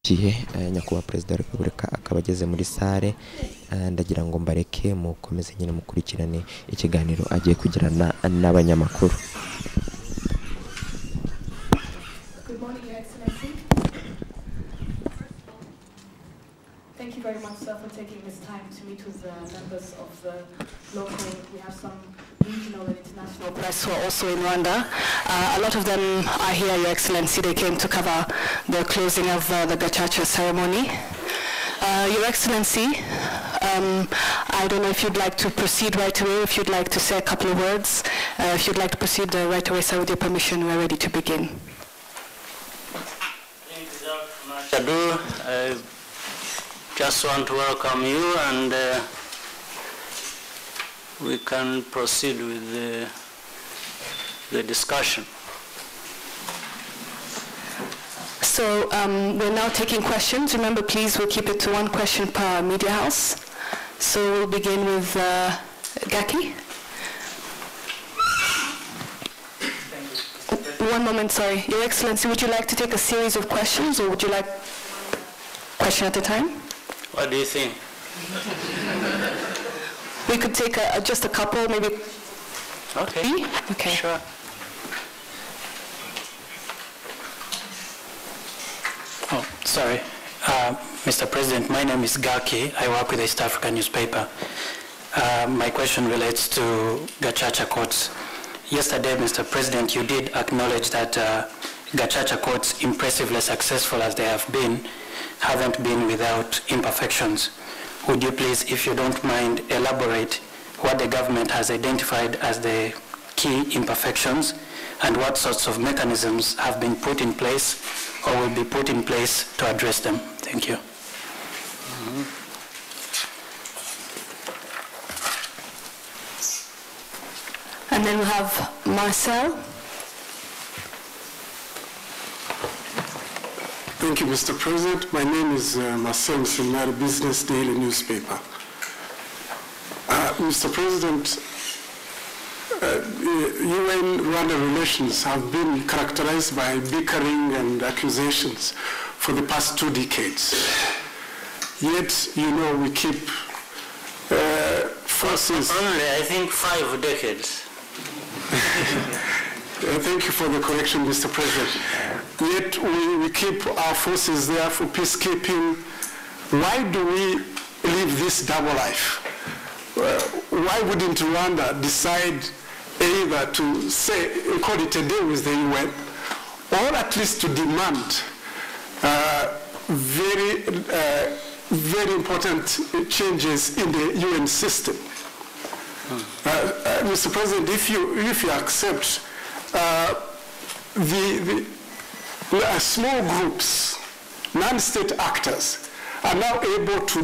gihe nyakubahwa perezida wa Repubulika akaba ageze muri sare, ndagira ngo mbareke mukomeze nyine mukurikirane ikiganiro agiye kugirana n'abanyamakuru. Good morning, Your Excellency. Thank you very much, sir, for taking this time to meet with the members of the local. We have some regional and international press who are also in Rwanda. A lot of them are here, Your Excellency. They came to cover the closing of the Gacaca ceremony. Your Excellency, I don't know if you'd like to proceed right away, if you'd like to say a couple of words. If you'd like to proceed right away, sir, with your permission, we're ready to begin. Thank you very much, Adu. I just want to welcome you, and we can proceed with the discussion. So we're now taking questions. Remember, please, we'll keep it to one question per media house. So we'll begin with Gaki. One moment, sorry. Your Excellency, would you like to take a series of questions, or would you like question at a time? What do you think? We could take just a couple, maybe. Okay. Okay. Sure. Oh, sorry. Mr. President, my name is Gaki. I work with the East African newspaper. My question relates to Gacaca courts. Yesterday, Mr. President, you did acknowledge that Gacaca courts, impressively successful as they have been, haven't been without imperfections. Would you please, if you don't mind, elaborate what the government has identified as the key imperfections and what sorts of mechanisms have been put in place or will be put in place to address them? Thank you. And then we have Marcel. Thank you, Mr. President. My name is Marcel Msimari, Business Daily newspaper. Mr. President, UN-Rwanda relations have been characterized by bickering and accusations for the past 2 decades. Yet, you know, we keep forces... Only, I think, 5 decades. Thank you for the correction, Mr. President. Yet we keep our forces there for peacekeeping. Why do we live this double life? Why wouldn't Rwanda decide either to say, call it a deal with the UN, or at least to demand very important changes in the UN system? Mr. President, if you accept small groups, non-state actors, are now able to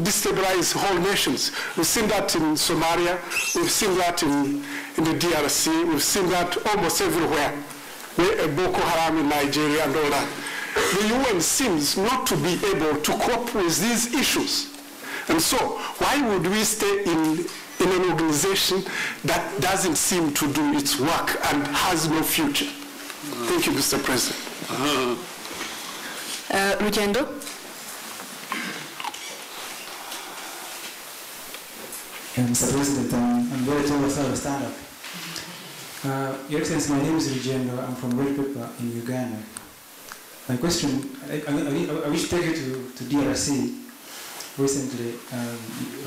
destabilize whole nations. We've seen that in Somalia, we've seen that in the DRC, we've seen that almost everywhere, Boko Haram in Nigeria and all that. The UN seems not to be able to cope with these issues. And so, why would we stay in an organization that doesn't seem to do its work and has no future? Thank you, Mr. President. Rugendo. Mr. President, I'm very told to stand up. Your Excellency, my name is Rugendo. I'm from Red Pepper in Uganda. My question, I wish to take you to DRC. Recently,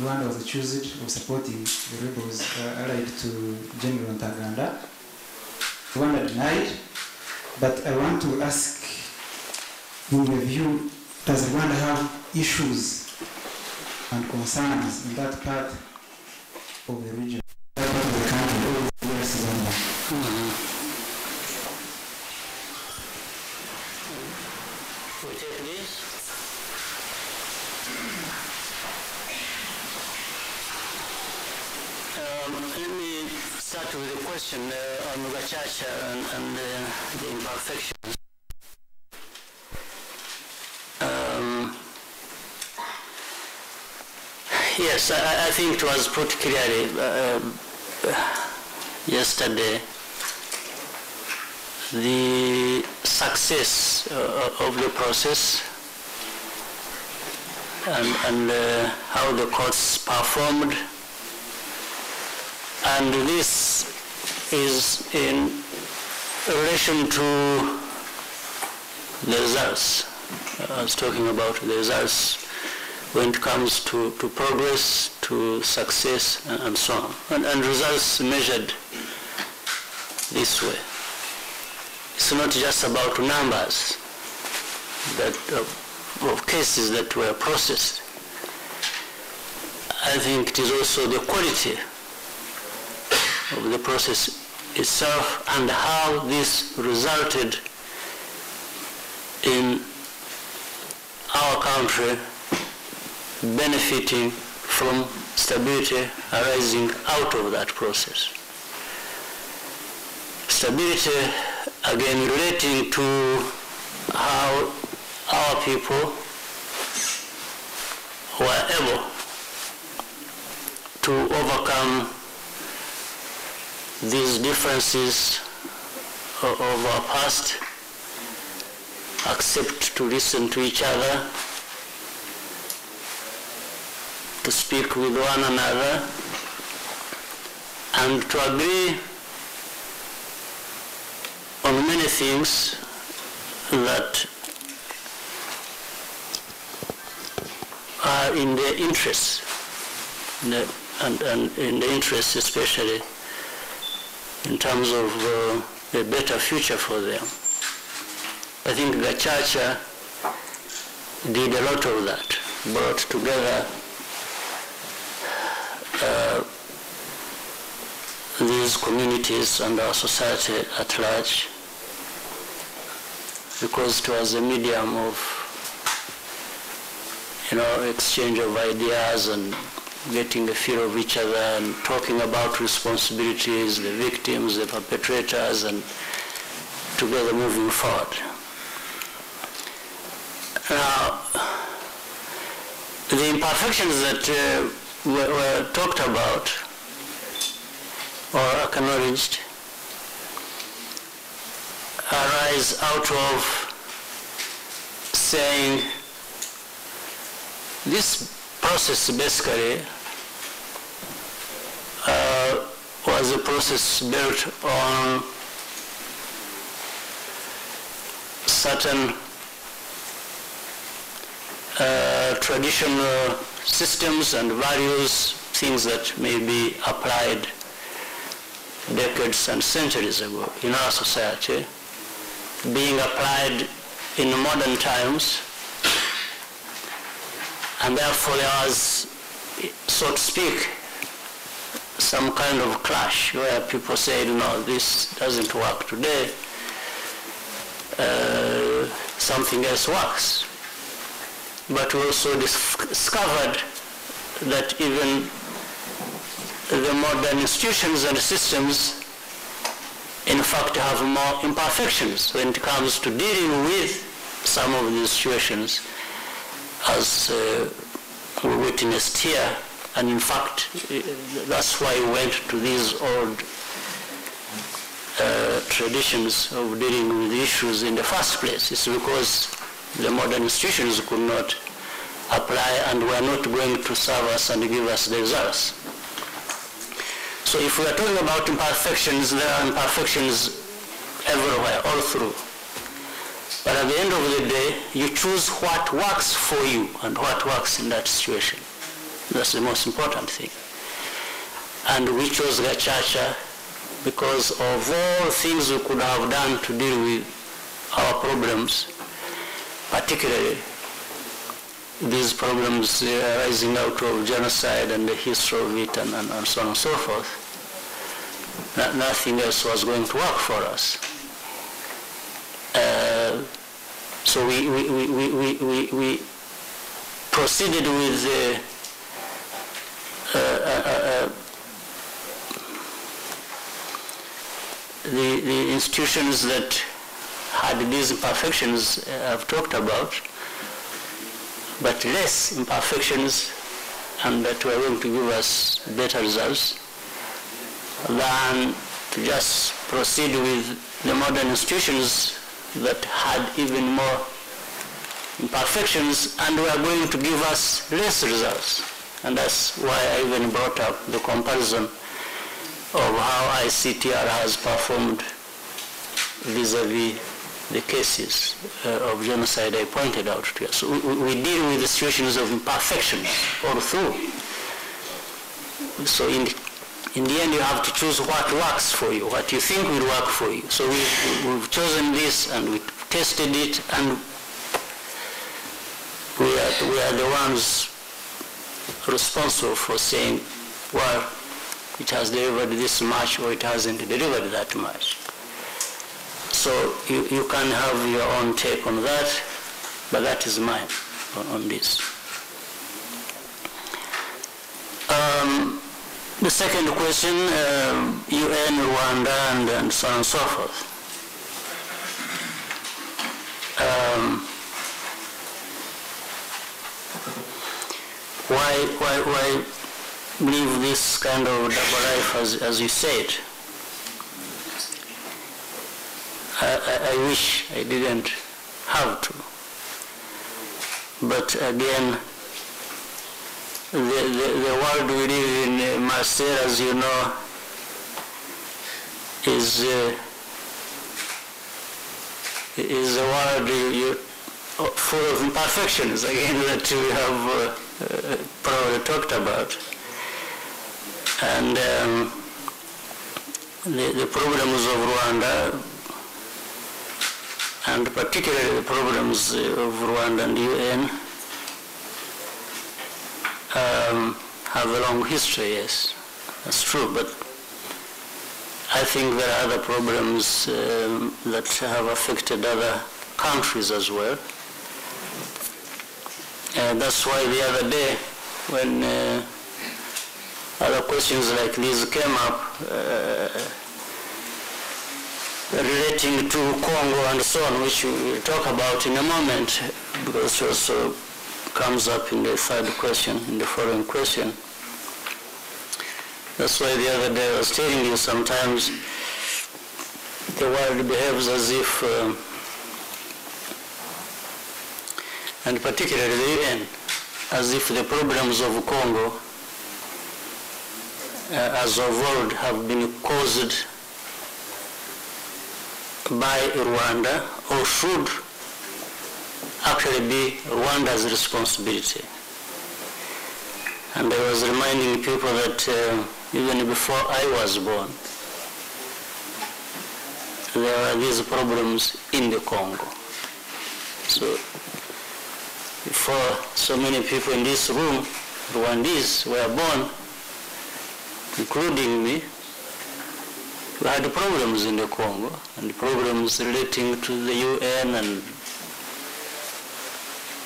Rwanda was accused of supporting the rebels allied to General Ntaganda. Rwanda denied, but I want to ask, in your view, does Rwanda have issues and concerns in that part of the region, that part of the country, or the US Rwanda? We take this. Let me start with the question on Gacaca and the imperfections. Yes, I think it was put clearly yesterday. The success of the process and how the courts performed. And this is in relation to the results. I was talking about the results when it comes to progress, to success, and so on. And results measured this way. It's not just about numbers of cases that were processed. I think it is also the quality of the process itself and how this resulted in our country benefiting from stability arising out of that process. Stability, again, relating to how our people were able to overcome these differences of our past, accept to listen to each other, to speak with one another, and to agree on many things that are in their interests, and in the interests especially in terms of a better future for them. I think Gacaca did a lot of that, brought together these communities and our society at large, because it was a medium of, exchange of ideas and getting a feel of each other and talking about responsibilities, the victims, the perpetrators, and together moving forward. Now, the imperfections that were talked about or acknowledged arise out of saying this process basically was a process built on certain traditional systems and values, things that may be applied decades and centuries ago in our society, being applied in modern times, and therefore there was, so to speak, some kind of clash where people said, no, this doesn't work today, something else works. But we also discovered that even the modern institutions and systems in fact have more imperfections when it comes to dealing with some of these situations, as we witnessed here. And in fact, that's why we went to these old traditions of dealing with issues in the first place. It's because the modern institutions could not apply and were not going to serve us and give us the results. So if we are talking about imperfections, there are imperfections everywhere, all through. But at the end of the day, you choose what works for you and what works in that situation. That's the most important thing. And we chose Gacaca because of all things we could have done to deal with our problems, particularly these problems arising out of genocide and the history of it and so on and so forth. Nothing else was going to work for us. So we proceeded with the institutions that had these imperfections I've talked about, but less imperfections, and that were going to give us better results than to just proceed with the modern institutions that had even more imperfections and were going to give us less results. And that's why I even brought up the comparison of how ICTR has performed vis-a-vis the cases of genocide I pointed out to you. So we deal with the situations of imperfections all through. So in the end, you have to choose what works for you, what you think will work for you. So we've chosen this and we tested it, and we are the ones responsible for saying, well, it has delivered this much or it hasn't delivered that much. So you can have your own take on that, but that is mine on this. The second question, UN, Rwanda, and so on and so forth. Why live this kind of double life, as you said? I wish I didn't have to. But again, the world we live in, Marcel, as you know, is a world full of imperfections, again, that we have probably talked about. And the problems of Rwanda, and particularly the problems of Rwanda and UN, have a long history, yes, that's true, but I think there are other problems that have affected other countries as well. And that's why the other day, when other questions like these came up, relating to Congo and so on, which we will talk about in a moment, because it also comes up in the third question, in the following question. That's why the other day I was telling you, sometimes the world behaves as if, and particularly the UN, as if the problems of Congo, as of old, have been caused by Rwanda, or should actually be Rwanda's responsibility. And I was reminding people that even before I was born, there were these problems in the Congo. So before so many people in this room, Rwandese, were born, including me, we had problems in the Congo, and problems relating to the UN and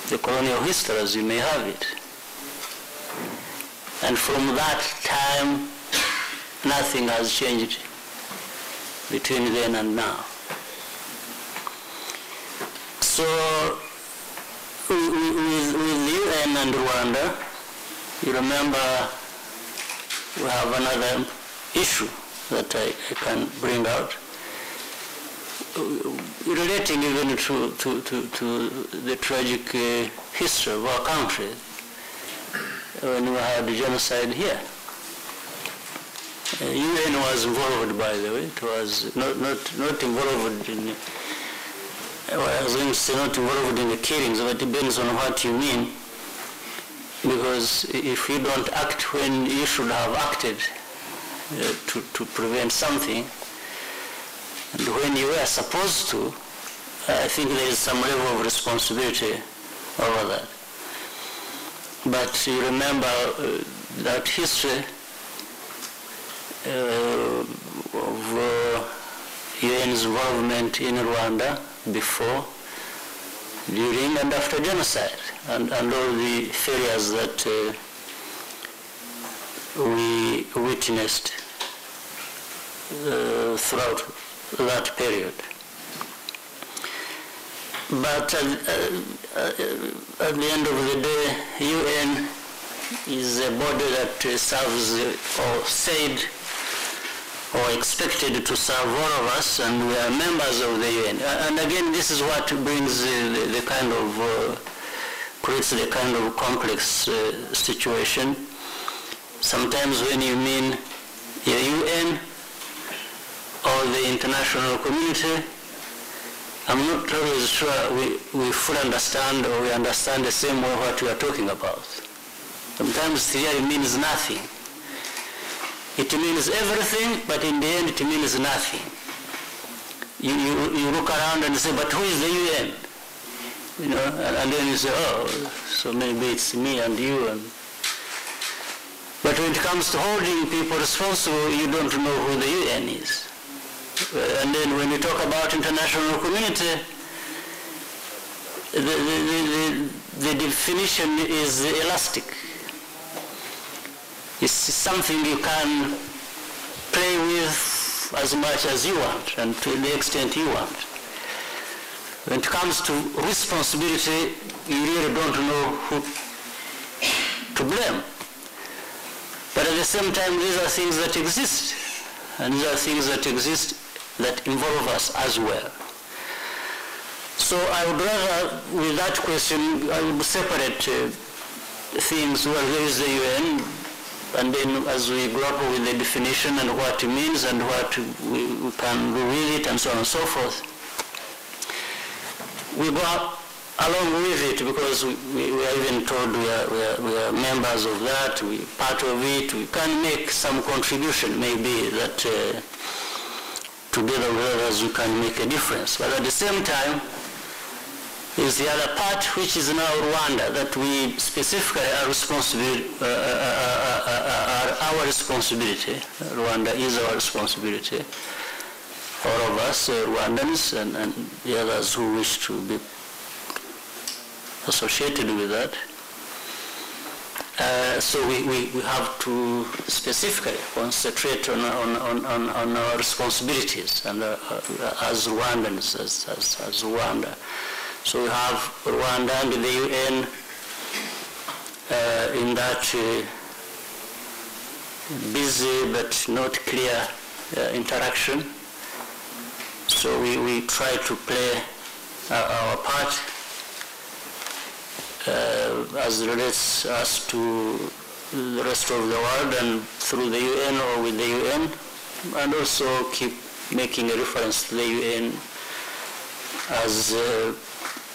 the colonial history, as you may have it. And from that time, nothing has changed between then and now. So with UN and Rwanda, you remember we have another issue that I can bring out, relating even to the tragic history of our country when we had the genocide here. UN was involved, by the way. It was not involved in, well, I was going to say not involved in the killings, but it depends on what you mean. Because if you don't act when you should have acted to prevent something, and when you were supposed to, I think there is some level of responsibility over that. But you remember that history of UN's involvement in Rwanda before, during, and after genocide, and all the failures that we witnessed throughout that period. But at the end of the day, UN is a body that serves, or said, or expected to serve all of us, and we are members of the UN. And again, this is what brings the kind of, creates the kind of complex situation. Sometimes when you mean the UN or the international community, I'm not always sure we fully understand or we understand the same way what we are talking about. Sometimes theory means nothing. It means everything, but in the end it means nothing. You look around and say, but who is the UN? You know, and then you say, oh, so maybe it's me and you. But when it comes to holding people responsible, you don't know who the UN is. And then when you talk about international community, the definition is elastic. It's something you can play with as much as you want and to the extent you want. When it comes to responsibility, you really don't know who to blame. But at the same time, these are things that exist. And these are things that exist that involve us as well. So I would rather, with that question, I would separate things. Well, there is the UN, and then as we grapple with the definition and what it means and what we can do with it and so on and so forth, we go along with it because we are even told we are members of that, we are part of it, we can make some contribution maybe that together with others we can make a difference. But at the same time, is the other part, which is now Rwanda, that we specifically are our responsibility. Rwanda is our responsibility. All of us, Rwandans, and the others who wish to be associated with that. So we have to specifically concentrate on our responsibilities and as Rwandans, as Rwanda. So we have Rwanda and the UN in that busy but not clear interaction. So we try to play our part as relates us to the rest of the world and through the UN or with the UN, and also keep making a reference to the UN as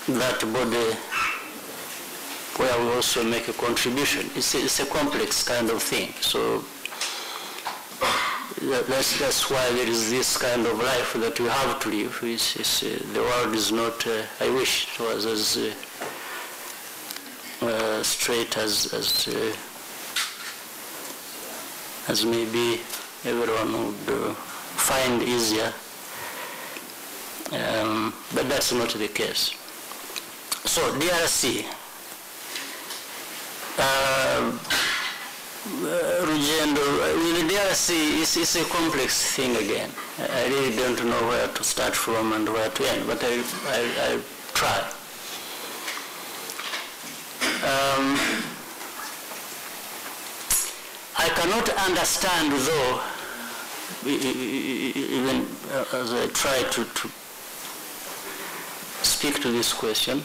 that body where we also make a contribution. It's a complex kind of thing. So that's why there is this kind of life that we have to live. The world is not, I wish it was as straight as maybe everyone would find easier. But that's not the case. So DRC, Rugendo, with the DRC, it's a complex thing again. I really don't know where to start from and where to end, but I'll try. I cannot understand, though, even as I try to speak to this question,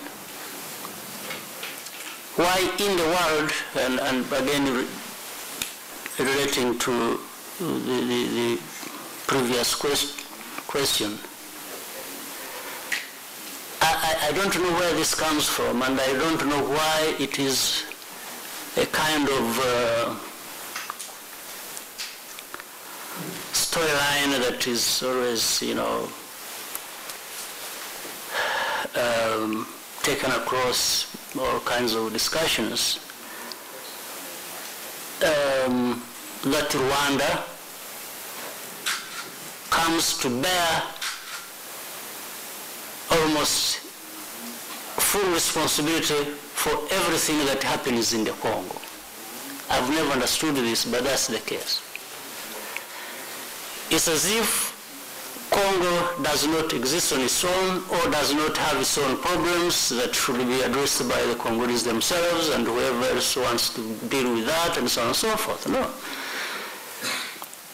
why in the world, and again relating to the previous question, I don't know where this comes from, and I don't know why it is a kind of storyline that is always, taken across all kinds of discussions, that Rwanda comes to bear almost full responsibility for everything that happens in the Congo. I've never understood this, but that's the case. It's as if Congo does not exist on its own or does not have its own problems that should be addressed by the Congolese themselves and whoever else wants to deal with that and so on and so forth. No.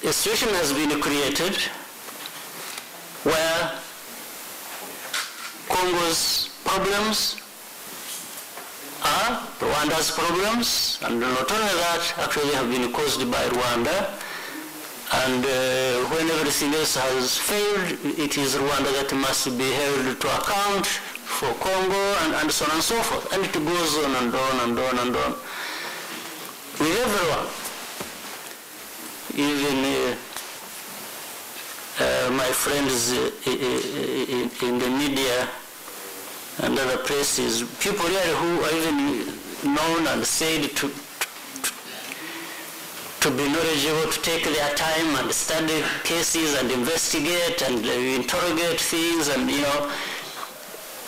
a situation has been created where Congo's problems are Rwanda's problems, and not only that, actually have been caused by Rwanda. And when everything else has failed, it is Rwanda that must be held to account for Congo, and so on and so forth. And it goes on and on and on and on. With everyone, even my friends in the media and other places, people here who are even known and said to be knowledgeable, to take their time and study cases and investigate and interrogate things, and they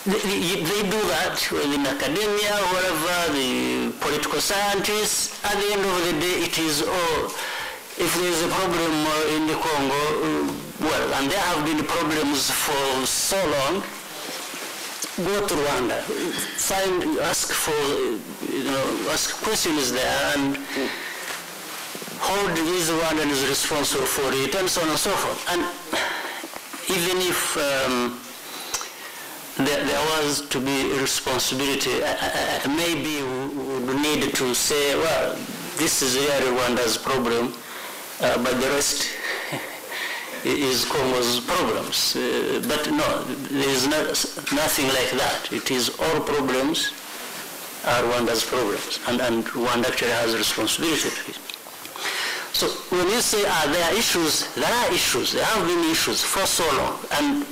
do that in academia, wherever, the political scientists. At the end of the day, it is all, if there is a problem in the Congo, well, and there have been problems for so long, go to Rwanda, ask questions there, and hold these Rwandans responsible for it, and so on and so forth. And even if there was to be responsibility, maybe we would need to say, well, this is really Rwanda's problem, but the rest is Congo's problems. But no, there is nothing like that. It is all problems are Rwanda's problems, and Rwanda actually has a responsibility to it. So when you say, there are issues, there are issues. There have been issues for so long. And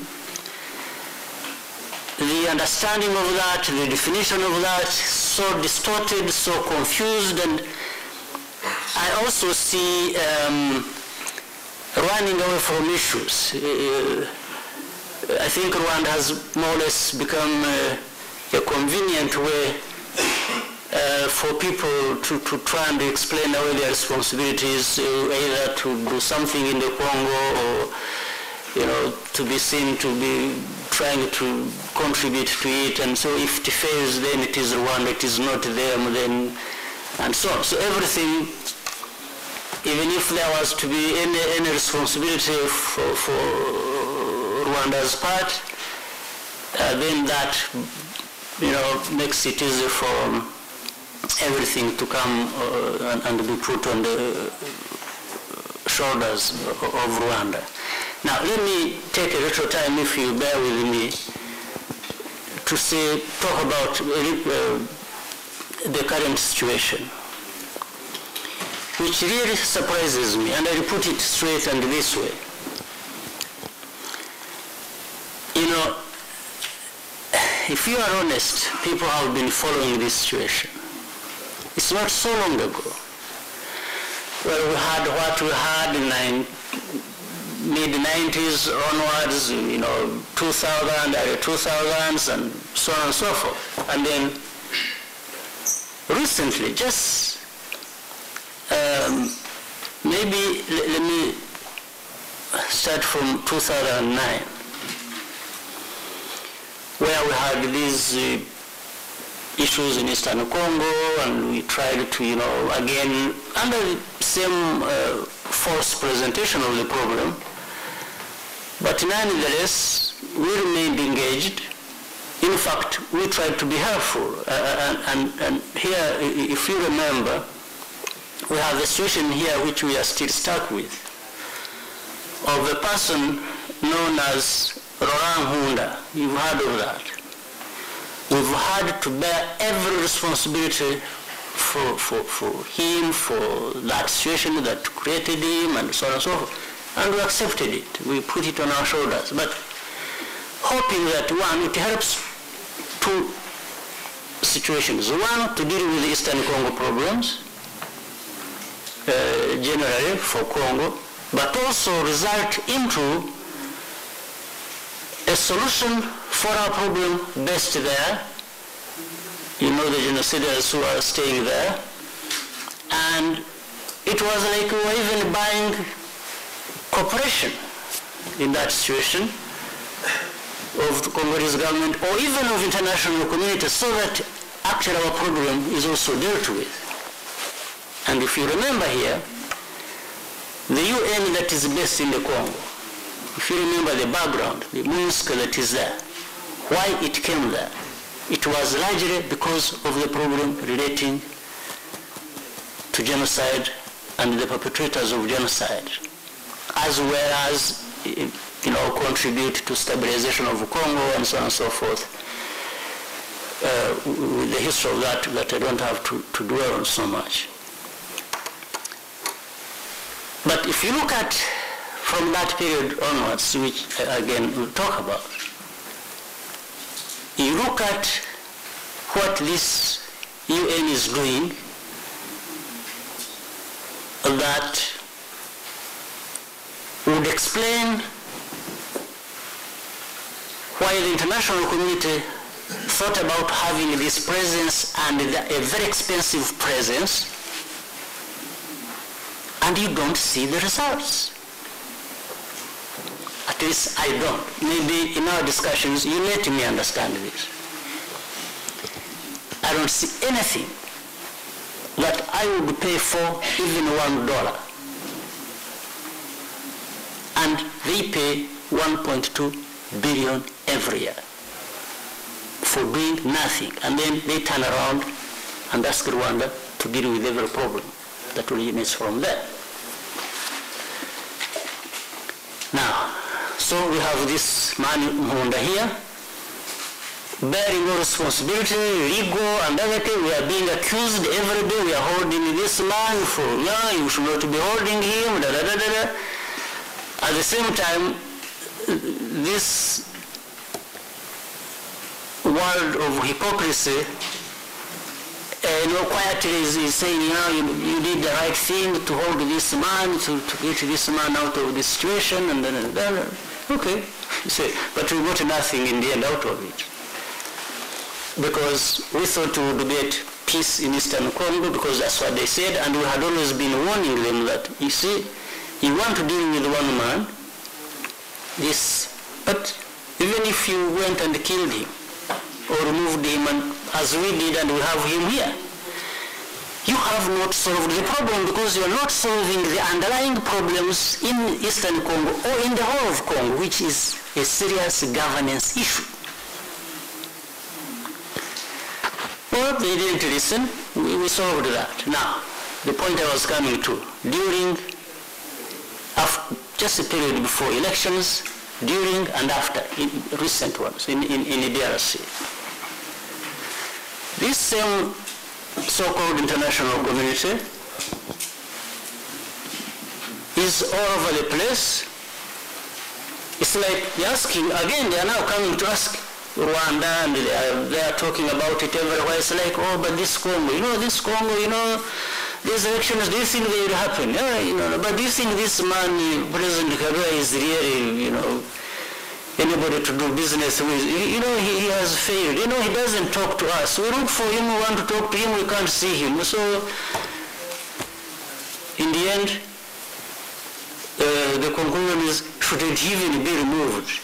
the understanding of that, the definition of that, so distorted, so confused. And I also see running away from issues. I think Rwanda has more or less become a convenient way for people to try and explain away their responsibilities, either to do something in the Congo or, to be seen to be trying to contribute to it. And so if it fails, then it is Rwanda, it is not them, then, and so on. So everything, even if there was to be any responsibility for Rwanda's part, then that, makes it easy for everything to come and be put on the shoulders of Rwanda. Now, let me take a little time, if you bear with me, to talk about the current situation, which really surprises me, and I will put it straight and this way. If you are honest, people have been following this situation. It's not so long ago. Well, we had what we had in mid-90s onwards, 2000, early 2000s, and so on and so forth. And then recently, just maybe let me start from 2009, where we had these issues in Eastern Congo, and we tried to, again, under the same false presentation of the problem, but nonetheless, we remained engaged. In fact, we tried to be helpful. And here, if you remember, we have a situation here which we are still stuck with, of a person known as Laurent Nkunda. You've heard of that. We've had to bear every responsibility for him, for that situation that created him, and so on and so forth. And we accepted it. We put it on our shoulders. But hoping that, one, it helps two situations. One, to deal with the Eastern Congo problems, generally for Congo, but also result into a solution for our problem based there, the genociders who are staying there. And it was like we were even buying cooperation in that situation of the Congolese government, or even of international community, so that actually our problem is also dealt with. And if you remember here, the UN that is based in the Congo, if you remember the background, the MONUSCO that is there, why it came there? It was largely because of the problem relating to genocide and the perpetrators of genocide, as well as contribute to stabilization of Congo and so on and so forth. With the history of that I don't have to dwell on so much. But if you look at from that period onwards, which again we'll talk about, you look at what this UN is doing, that would explain why the international community thought about having this presence, and a very expensive presence, and you don't see the results. At least I don't. Maybe in our discussions you let me understand this. I don't see anything that I would pay for even $1. And they pay 1.2 billion every year for doing nothing. And then they turn around and ask Rwanda to deal with every problem that originates from there. Now, so we have this man Munda here, bearing no responsibility, legal and everything. We are being accused every day. We are holding this man for, you should not be holding him, da, da, da, da, da. At the same time, this world of hypocrisy, quietly is saying, you did the right thing to hold this man, to get this man out of this situation, and then, okay, you say, but we got nothing in the end out of it. Because we thought we would get peace in Eastern Congo, because that's what they said, and we had always been warning them that, you see, you want to deal with one man, but even if you went and killed him, or removed him, and as we did, and we have him here, you have not solved the problem, because you are not solving the underlying problems in Eastern Congo or in the whole of Congo, which is a serious governance issue. Well, they didn't listen. We solved that. Now, the point I was coming to, just a period before elections, during and after, recent ones, in the DRC. This same so-called international community is all over the place. It's like they're asking, again, they are now coming to ask Rwanda, and they are talking about it everywhere. It's like, but this Congo, these elections, do you think they will happen? But do you think this man, President Kagame, is really, anybody to do business with? He has failed. He doesn't talk to us. We look for him, we want to talk to him, we can't see him. So, in the end, the conclusion is, shouldn't even be removed,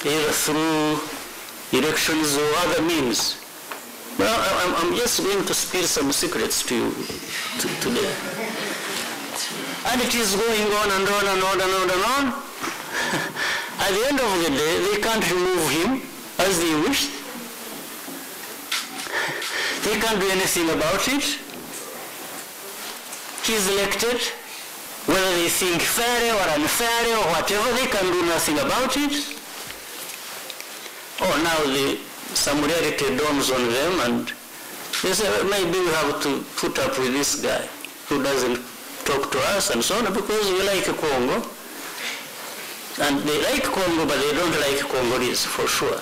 either through elections or other means. Well, I'm just going to spill some secrets to you today. And it is going on and on and on and on and on. At the end of the day, they can't remove him as they wish. They can't do anything about it. He's elected, whether they think fairly or unfairly or whatever, they can do nothing about it. Now some reality dawns on them, and they say, maybe we have to put up with this guy who doesn't talk to us and so on, because we like Congo. And they like Congo, but they don't like Congolese, for sure.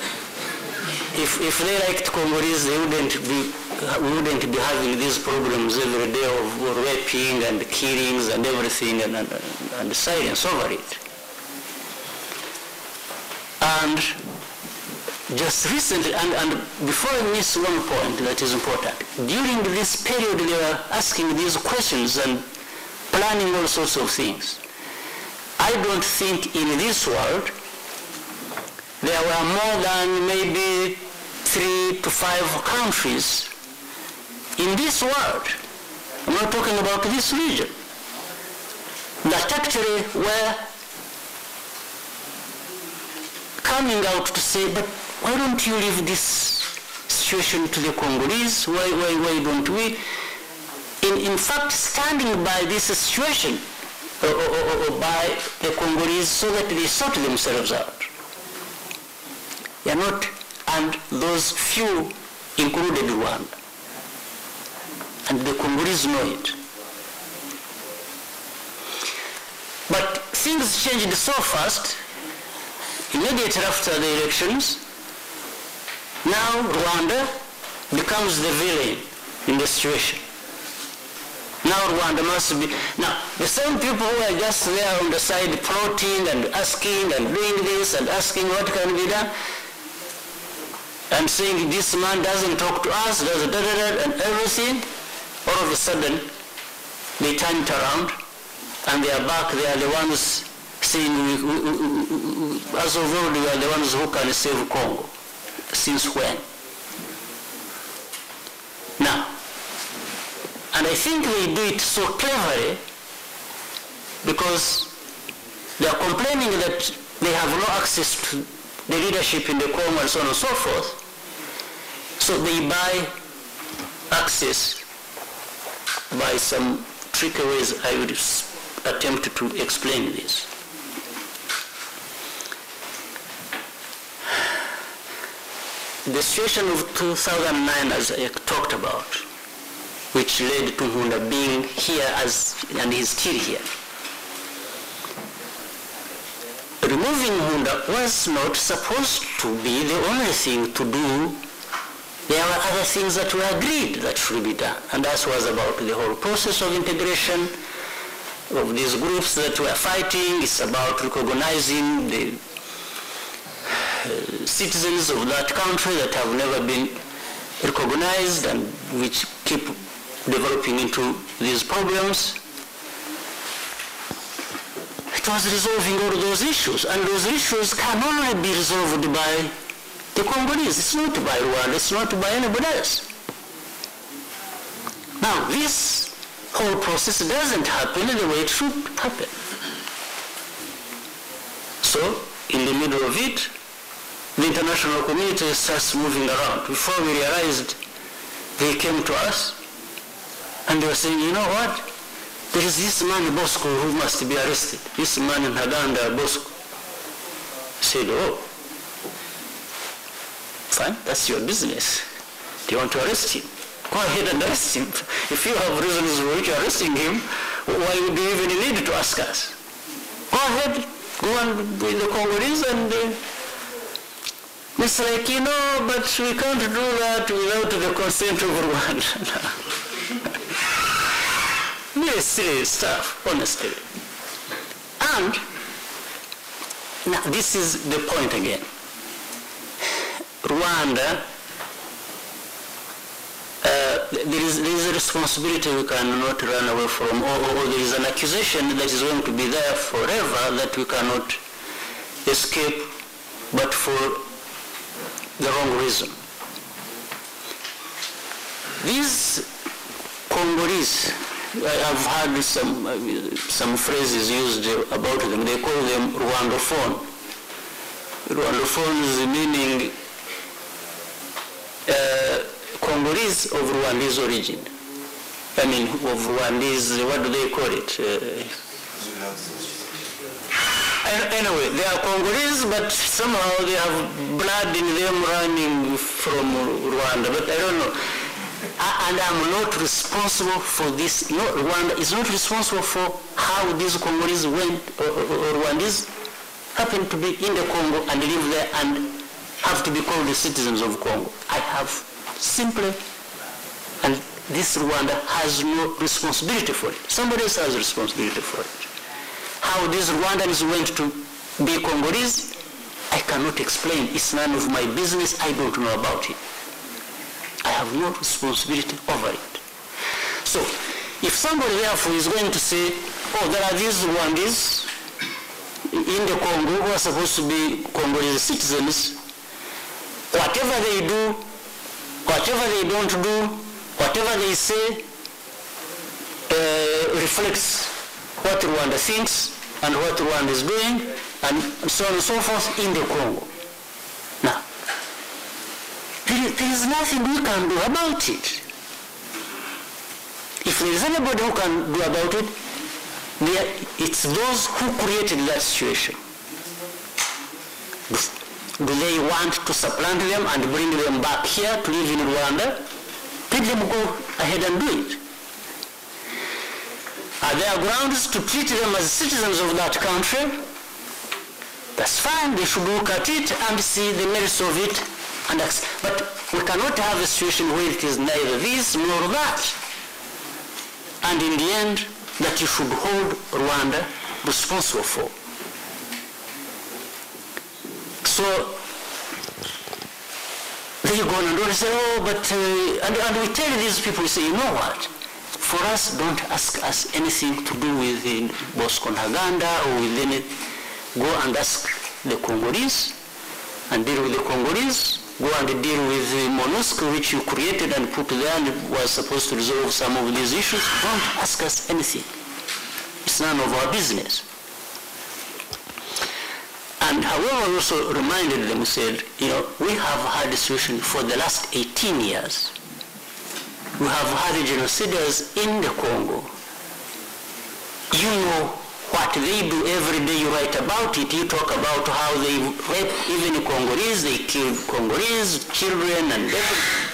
If they liked Congolese, we wouldn't be having these problems every day of raping and killings and everything, and silence over it. And just recently, and before I miss one point that is important, during this period they were asking these questions and planning all sorts of things. I don't think in this world there were more than maybe 3 to 5 countries in this world, I'm not talking about this region, that actually were coming out to say, but why don't you leave this situation to the Congolese? Why don't we? In fact, standing by this situation or by the Congolese so that they sort themselves out. They are not, and those few included Rwanda. And the Congolese know it. But things changed so fast, immediately after the elections. Now Rwanda becomes the villain in the situation. Now Rwanda must be, now the same people who are just there on the side plotting and asking and doing this and asking what can be done, and saying this man doesn't talk to us, doesn't and everything, all of a sudden they turn it around and they are back, they are the ones saying, as of old, we are the ones who can save Congo. Since when? Now, and I think they do it so cleverly because they are complaining that they have no access to the leadership in the Congo and so on and so forth. So they buy access by some tricky ways. I would attempt to explain this. The situation of 2009, as I talked about, which led to Nkunda being here and he's still here. Removing Nkunda was not supposed to be the only thing to do. There were other things that were agreed that should be done, and that was about the whole process of integration of these groups that were fighting. It's about recognizing the citizens of that country that have never been recognized and which keep developing into these problems. It was resolving all those issues, and those issues can only be resolved by the Congolese. It's not by Rwanda, it's not by anybody else. Now, this whole process doesn't happen the way it should happen. So, in the middle of it, the international community starts moving around. Before we realized, they came to us and they were saying, you know what? There is this man Bosco who must be arrested. This man in Haganda, Bosco. I said, oh, fine, that's your business. Do you want to arrest him? Go ahead and arrest him. If you have reasons for which you're arresting him, why would you even need to ask us? Go ahead, go on with the Congolese and it's like, you know, but we can't do that without the consent of Rwanda. Very silly stuff, honestly. And now this is the point again. Rwanda, there is a responsibility we cannot run away from, or there is an accusation that is going to be there forever that we cannot escape, but for the wrong reason. These Congolese, I've heard some phrases used about them. They call them Rwandophone. Rwandophone is meaning Congolese of Rwandese origin. I mean, of Rwandese, what do they call it? Anyway, they are Congolese, but somehow they have blood in them running from Rwanda, but I don't know. And I'm not responsible for this. No, Rwanda is not responsible for how these Congolese went, or Rwandese happen to be in the Congo and live there and have to be called the citizens of Congo. I have simply, and this Rwanda has no responsibility for it. Somebody else has responsibility for it. How these Rwandans went to be Congolese, I cannot explain. It's none of my business. I don't know about it. I have no responsibility over it. So, if somebody therefore is going to say, oh, there are these Rwandese in the Congo who are supposed to be Congolese citizens, whatever they do, whatever they don't do, whatever they say reflects what Rwanda thinks and what Rwanda is doing, and so on and so forth in the Congo. Now, there is nothing we can do about it. If there is anybody who can do about it, it's those who created that situation. Do they want to supplant them and bring them back here to live in Rwanda? Let them go ahead and do it. Are there grounds to treat them as citizens of that country? That's fine. They should look at it and see the merits of it. But we cannot have a situation where it is neither this nor that. And in the end, that you should hold Rwanda responsible for. So they go on and on and say, oh, but, and we tell these people, we say, you know what? For us, don't ask us anything to do with Bosco Ntaganda or with any, go and ask the Congolese and deal with the Congolese. Go and deal with the MONUSCO, which you created and put there and was supposed to resolve some of these issues. Don't ask us anything. It's none of our business. And however, we also reminded them, we said, you know, we have had a situation for the last 18 years. We have had genocidaries in the Congo. You know what they do every day, you write about it, you talk about how they rape even Congolese, they kill Congolese, children and everything.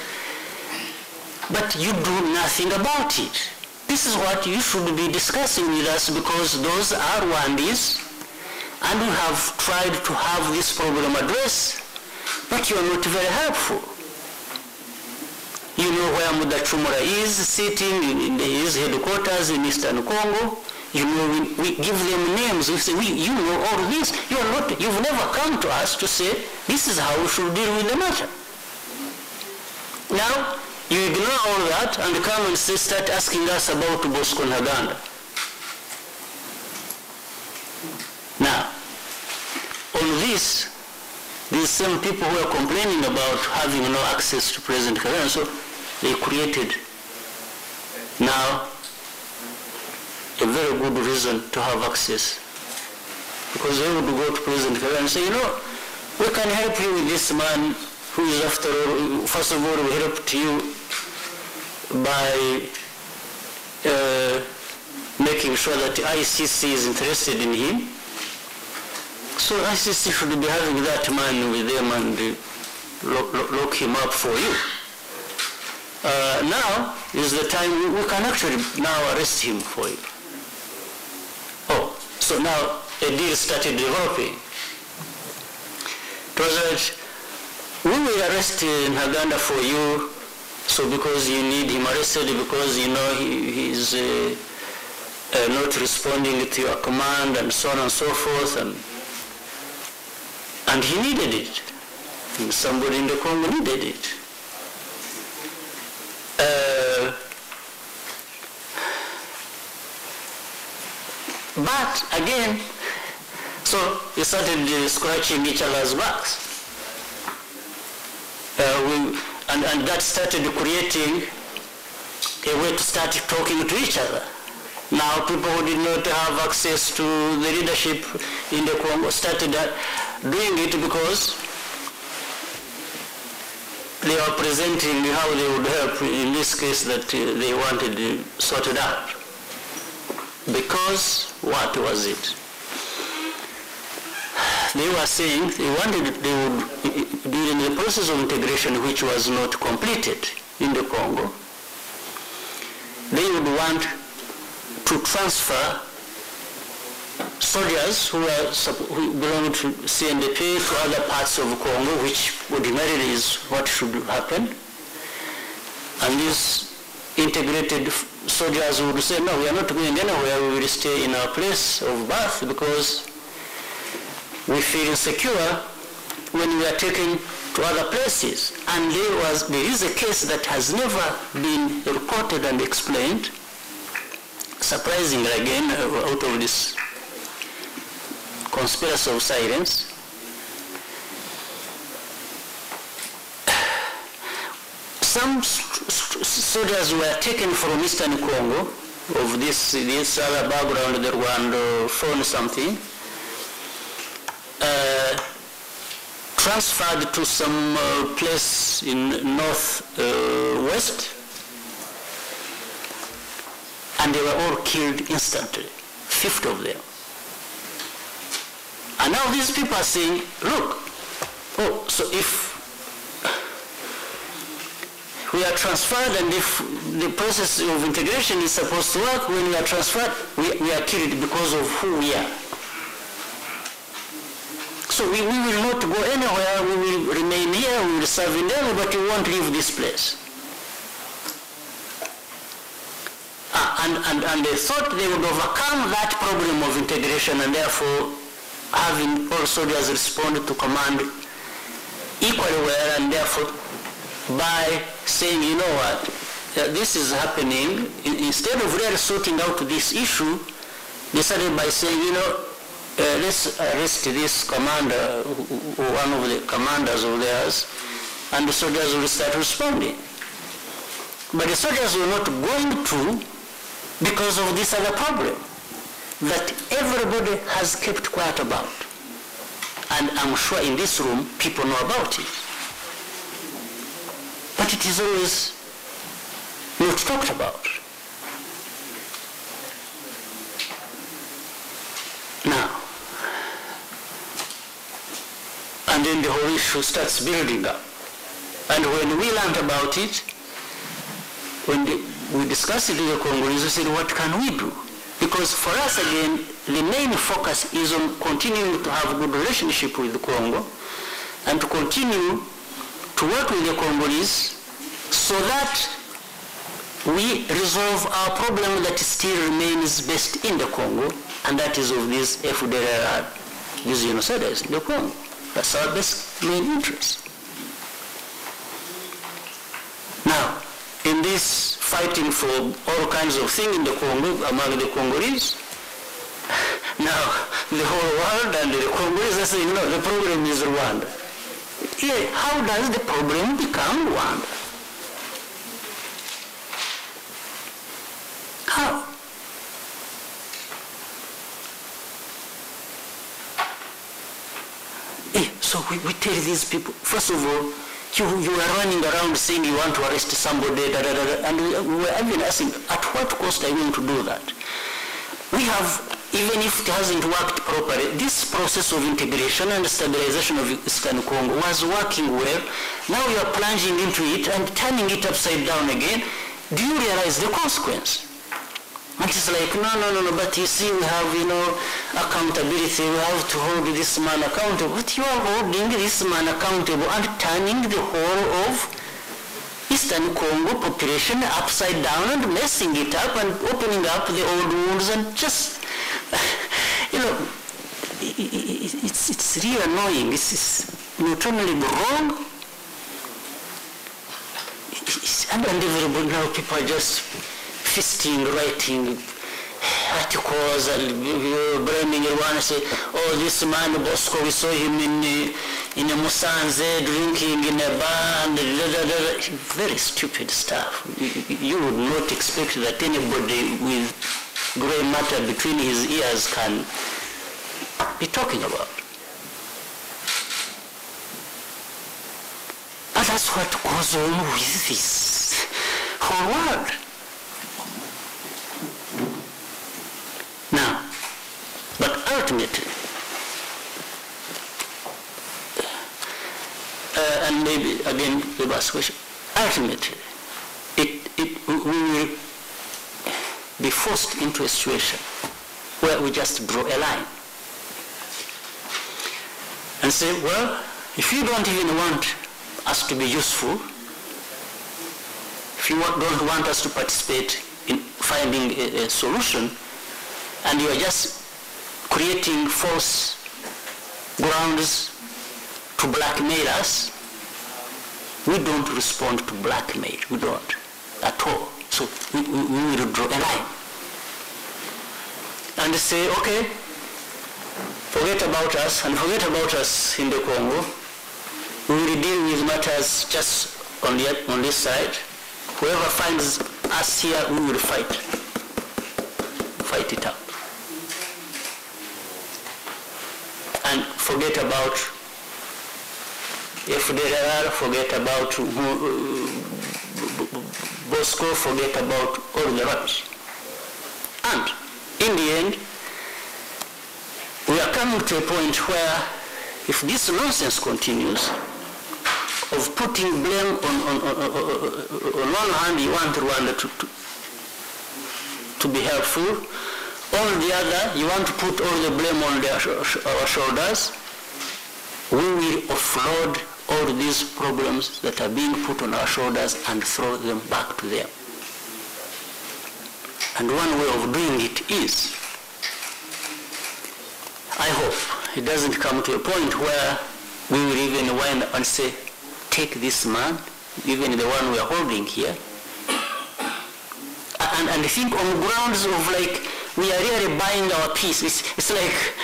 But you do nothing about it. This is what you should be discussing with us, because those are Rwandese, and we have tried to have this problem addressed, but you are not very helpful. You know where Mudachumura is sitting in his headquarters in Eastern Congo. You know, we give them names. We say, you know all this. You've never come to us to say, this is how we should deal with the matter. Now, you ignore all that and come and start asking us about Bosco Ntaganda. Now, on this, these same people who are complaining about having no access to President Kagame, so they created now a very good reason to have access. Because they would go to President Kagame and say, you know, we can help you with this man who is, after all, first of all, we helped you by making sure that ICC is interested in him. So ICC should be having that man with them and lock him up for you. Now is the time we can actually now arrest him for you. Oh, so now a deal started developing. It was that we will arrest Ntaganda for you, so because you need him arrested, because you know he's not responding to your command and so on and so forth, and he needed it. And somebody in the Congo needed it. But again, so we started scratching each other's backs. And that started creating a way to start talking to each other. Now people who did not have access to the leadership in the Congo started doing it because they were presenting how they would help in this case that they wanted sorted out. Because what was it? They were saying they would, during the process of integration which was not completed in the Congo, they would want to transfer soldiers who belong to CNDP to other parts of Congo, which ordinarily is what should happen. And these integrated soldiers would say, no, we are not going anywhere, we will stay in our place of birth because we feel insecure when we are taken to other places. And there is a case that has never been reported and explained, surprisingly again, out of this conspiracy of silence. Some soldiers were taken from Eastern Congo of this other background, the Rwanda phone something, transferred to some place in north-west, and they were all killed instantly, 50 of them. And now these people are saying, look, oh, so if we are transferred and if the process of integration is supposed to work, when we are transferred, we are killed because of who we are. So we will not go anywhere, we will remain here, we will serve in them, but we won't leave this place. And they thought they would overcome that problem of integration, and therefore having all soldiers respond to command equally well, and therefore by saying, you know what, this is happening, instead of really sorting out this issue, they started by saying, you know, let's arrest this commander, one of the commanders of theirs, and the soldiers will start responding. But the soldiers were not going to, because of this other problem that everybody has kept quiet about. And I'm sure in this room, people know about it. But it is always not talked about. Now, and then the whole issue starts building up. And when we learned about it, when we discussed it with the Congolese, we said, what can we do? Because for us, again, the main focus is on continuing to have a good relationship with the Congo and to continue to work with the Congolese so that we resolve our problem that still remains based in the Congo, and that is of these FDLR, these genocides in the Congo. That's our best main interest. Now, in this fighting for all kinds of things in the Congo, among the Congolese, now the whole world and the Congolese are saying, no, the problem is Rwanda. Yeah, how does the problem become Rwanda? How? So we tell these people, first of all, you are running around saying you want to arrest somebody, and we were even asking, at what cost are you going to do that? We have, even if it hasn't worked properly, this process of integration and stabilization of Eastern Congo was working well. Now you are plunging into it and turning it upside down again. Do you realize the consequence? And it's like, no, but you see, we have, accountability, we have to hold this man accountable. But you are holding this man accountable and turning the whole of Eastern Congo population upside down and messing it up and opening up the old wounds and just, it's really annoying. This is not only wrong, and everybody now, people are just fisting, writing articles and blaming everyone, say, oh, this man Bosco, we saw him in a Musanze drinking in a bar, and very stupid stuff. You would not expect that anybody with grey matter between his ears can be talking about. And that's what goes on with this whole world. Now, but ultimately, and maybe again the last question, ultimately, we will be forced into a situation where we just draw a line and say, well, if you don't even want us to be useful, if you don't want us to participate in finding a solution, and you are just creating false grounds to blackmail us, we don't respond to blackmail. We don't at all. So we will draw a line and say, okay, forget about us and forget about us in the Congo. We will deal with matters just on this side. Whoever finds us here, we will fight. fight it out. And forget about FDLR, forget about Bosco, forget about all the rubbish. And in the end, we are coming to a point where if this nonsense continues, of putting blame on one hand, you want Rwanda to be helpful, on the other, you want to put all the blame on our shoulders, we will offload all these problems that are being put on our shoulders and throw them back to them. And one way of doing it is, I hope it doesn't come to a point where we will even wind up and say, take this man, even the one we are holding here, and think on grounds of like, we are really buying our peace. It's like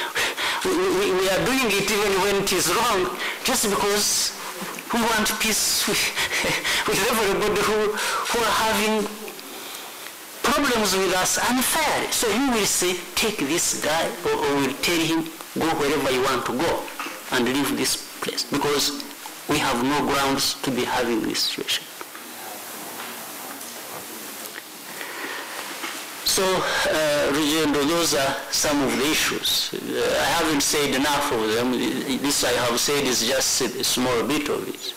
we are doing it even when it is wrong, just because we want peace with everybody who are having problems with us unfairly. So you will say, take this guy, or will tell him, go wherever you want to go and leave this place, because we have no grounds to be having this situation. So, Rugendo, those are some of the issues. I haven't said enough of them. This I have said is just a small bit of it.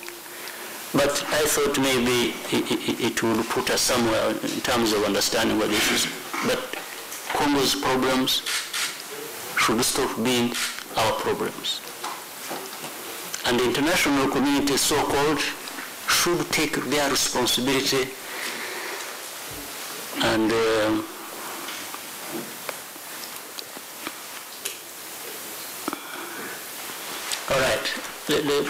But I thought maybe it would put us somewhere in terms of understanding what the issues. But Congo's problems should stop being our problems. And the international community, so-called, should take their responsibility and all right,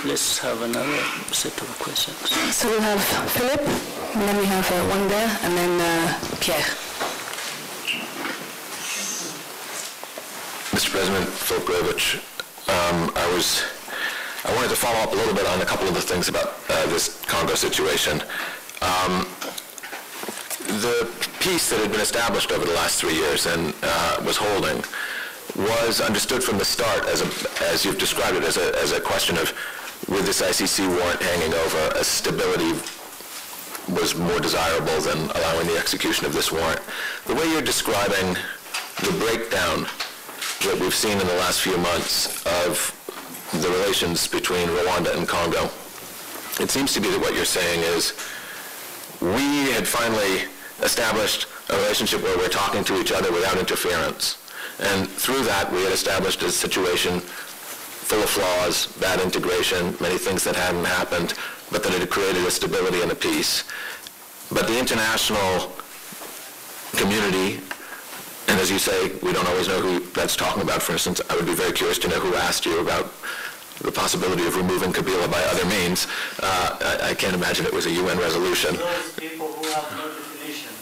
let's have another set of questions. So we'll have Philip, and then we have one there, and then Pierre. Mr. President, Philip Gravich, I wanted to follow up a little bit on a couple of the things about this Congo situation. The peace that had been established over the last 3 years and was holding was understood from the start as you've described it, as a question of, with this ICC warrant hanging over, a stability was more desirable than allowing the execution of this warrant. The way you're describing the breakdown that we've seen in the last few months of the relations between Rwanda and Congo, it seems to be that what you're saying is we had finally established a relationship where we're talking to each other without interference. And through that, we had established a situation full of flaws, bad integration, many things that hadn't happened, but that it had created a stability and a peace. But the international community, and as you say, we don't always know who that's talking about. For instance, I would be very curious to know who asked you about the possibility of removing Kabila by other means. I can't imagine it was a UN resolution. Those people who have no definition.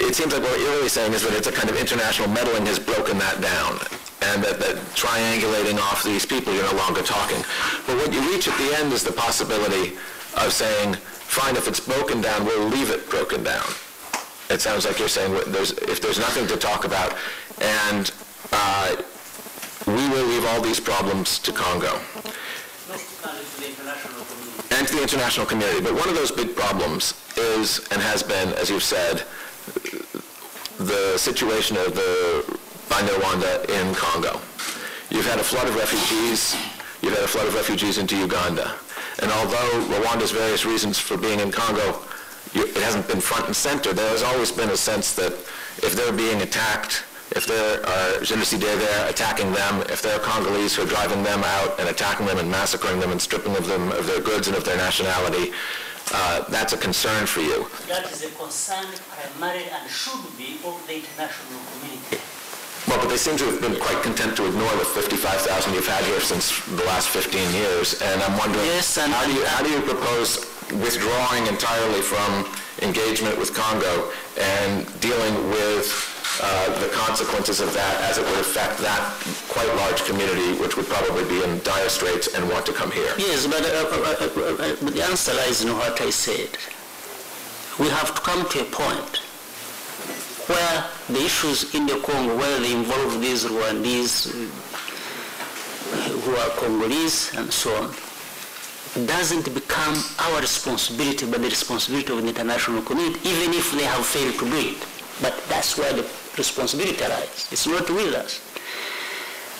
It seems like what you're really saying is that it's a kind of international meddling has broken that down, and that triangulating off these people, you're no longer talking. But what you reach at the end is the possibility of saying, fine, if it's broken down, we'll leave it broken down. It sounds like you're saying if there's nothing to talk about, and we will leave all these problems to Congo. And to the international community. But one of those big problems is, and has been, as you've said, the situation of the Banyarwanda in Congo. You've had a flood of refugees. You've had a flood of refugees into Uganda. And although Rwanda's various reasons for being in Congo, it hasn't been front and center, there has always been a sense that if they're being attacked, if there are genocidaires there attacking them, if there are Congolese who are driving them out and attacking them and massacring them and stripping them of their goods and of their nationality, that's a concern for you. That is a concern primarily and should be of the international community. Well, but they seem to have been quite content to ignore the 55,000 you've had here since the last 15 years, and I'm wondering, yes, and how do you propose withdrawing entirely from engagement with Congo and dealing with the consequences of that as it would affect that quite large community, which would probably be in dire straits and want to come here? Yes, but the answer lies in what I said. we have to come to a point where the issues in the Congo, where they involve these Rwandese who are Congolese and so on, doesn't become our responsibility but the responsibility of the international community, even if they have failed to do it. But that's where the responsibility lies. It's not with us.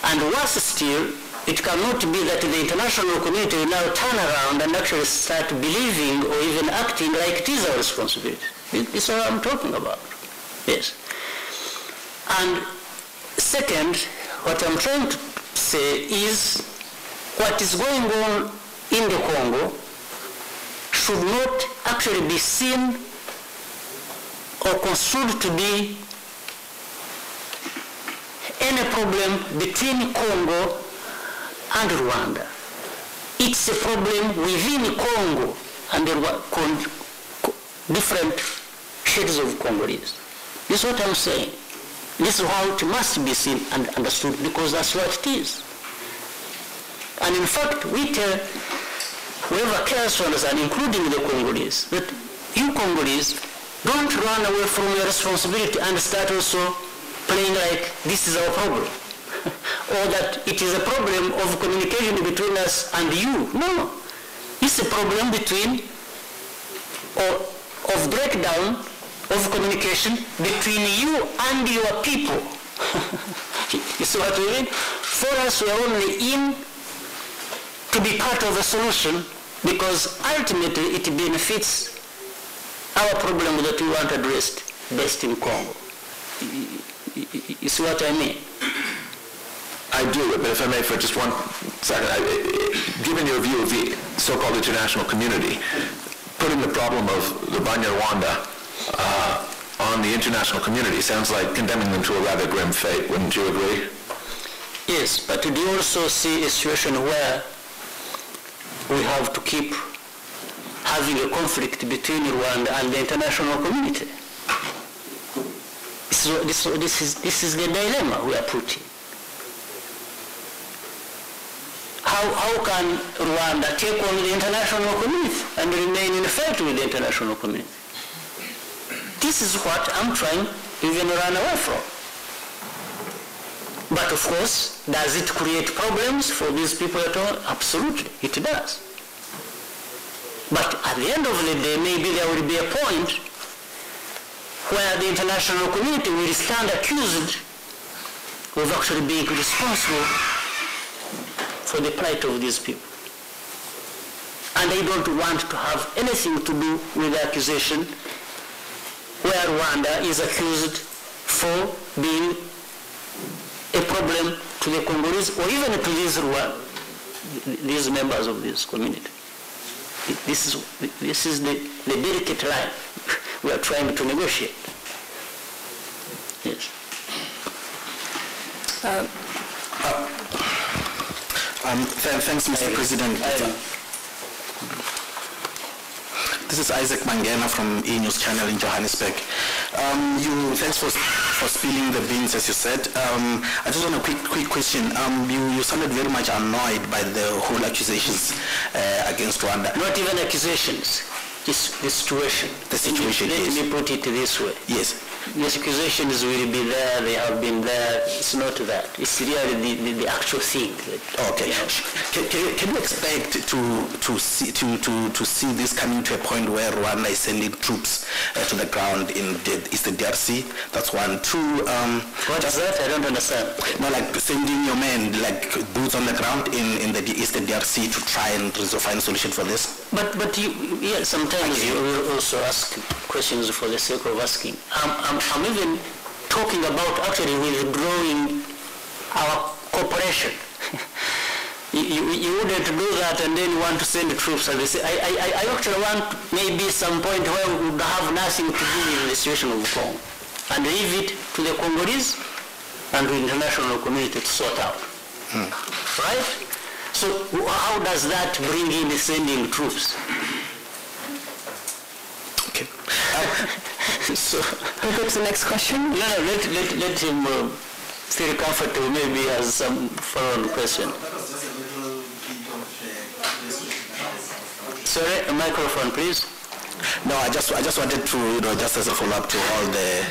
And worse still, it cannot be that the international community will now turn around and actually start believing or even acting like it is our responsibility. This is what I'm talking about. Yes. And second, what I'm trying to say is what is going on in the Congo should not actually be seen or construed to be any problem between Congo and Rwanda. It's a problem within Congo and the different shades of Congolese. This is what I'm saying. This is how it must be seen and understood, because that's what it is. And in fact, we tell whoever cares to understand, including the Congolese, that you Congolese, don't run away from your responsibility and start also playing like this is our problem. Or that it is a problem of communication between us and you. No. It's a problem between, or of breakdown of communication between you and your people. You see what I mean? For us, we are only in to be part of the solution, because ultimately it benefits our problem that we want addressed best in Congo. You see what I mean? I do, but if I may for just 1 second, given your view of the so-called international community, putting the problem of the Banyarwanda on the international community sounds like condemning them to a rather grim fate. Wouldn't you agree? Yes, but do you also see a situation where we have to keep having a conflict between Rwanda and the international community? This is the dilemma we are put in. How can Rwanda take on the international community and remain in fight with the international community? This is what I'm trying to even run away from. But of course, does it create problems for these people at all? Absolutely, it does. But at the end of the day, maybe there will be a point where the international community will stand accused of actually being responsible for the plight of these people. And they don't want to have anything to do with the accusation where Rwanda is accused for being a problem to the Congolese or even to these members of this community. This is the delicate line we are trying to negotiate. Yes. Thanks, Mr. President. This is Isaac Mangena from E-News Channel in Johannesburg. Thanks for spilling the beans, as you said. I just want a quick question. You sounded very much annoyed by the whole accusations against Rwanda. Not even accusations. It's the situation. The situation, Let me put it this way. Yes. The accusations will be there, they have been there. It's not that. It's really the actual thing. Okay. Can you expect to see this coming to a point where Rwanda is sending troops to the ground in the Eastern DRC? That's one. Two. What is that? I don't understand. No, like sending your men, like boots on the ground in the Eastern DRC to try and find a solution for this. But sometimes you will also ask questions for the sake of asking. I'm even talking about actually withdrawing our cooperation. you wouldn't do that and then want to send troops. And say, I actually want maybe some point where we would have nothing to do with the situation of Congo and leave it to the Congolese and the international community to sort out. Right? So how does that bring in sending troops? Okay. So we'll go to the next question. No, let him feel comfortable. Maybe he has some follow-on question. Sorry, A microphone, please. No, I just wanted to, just as a follow-up to all the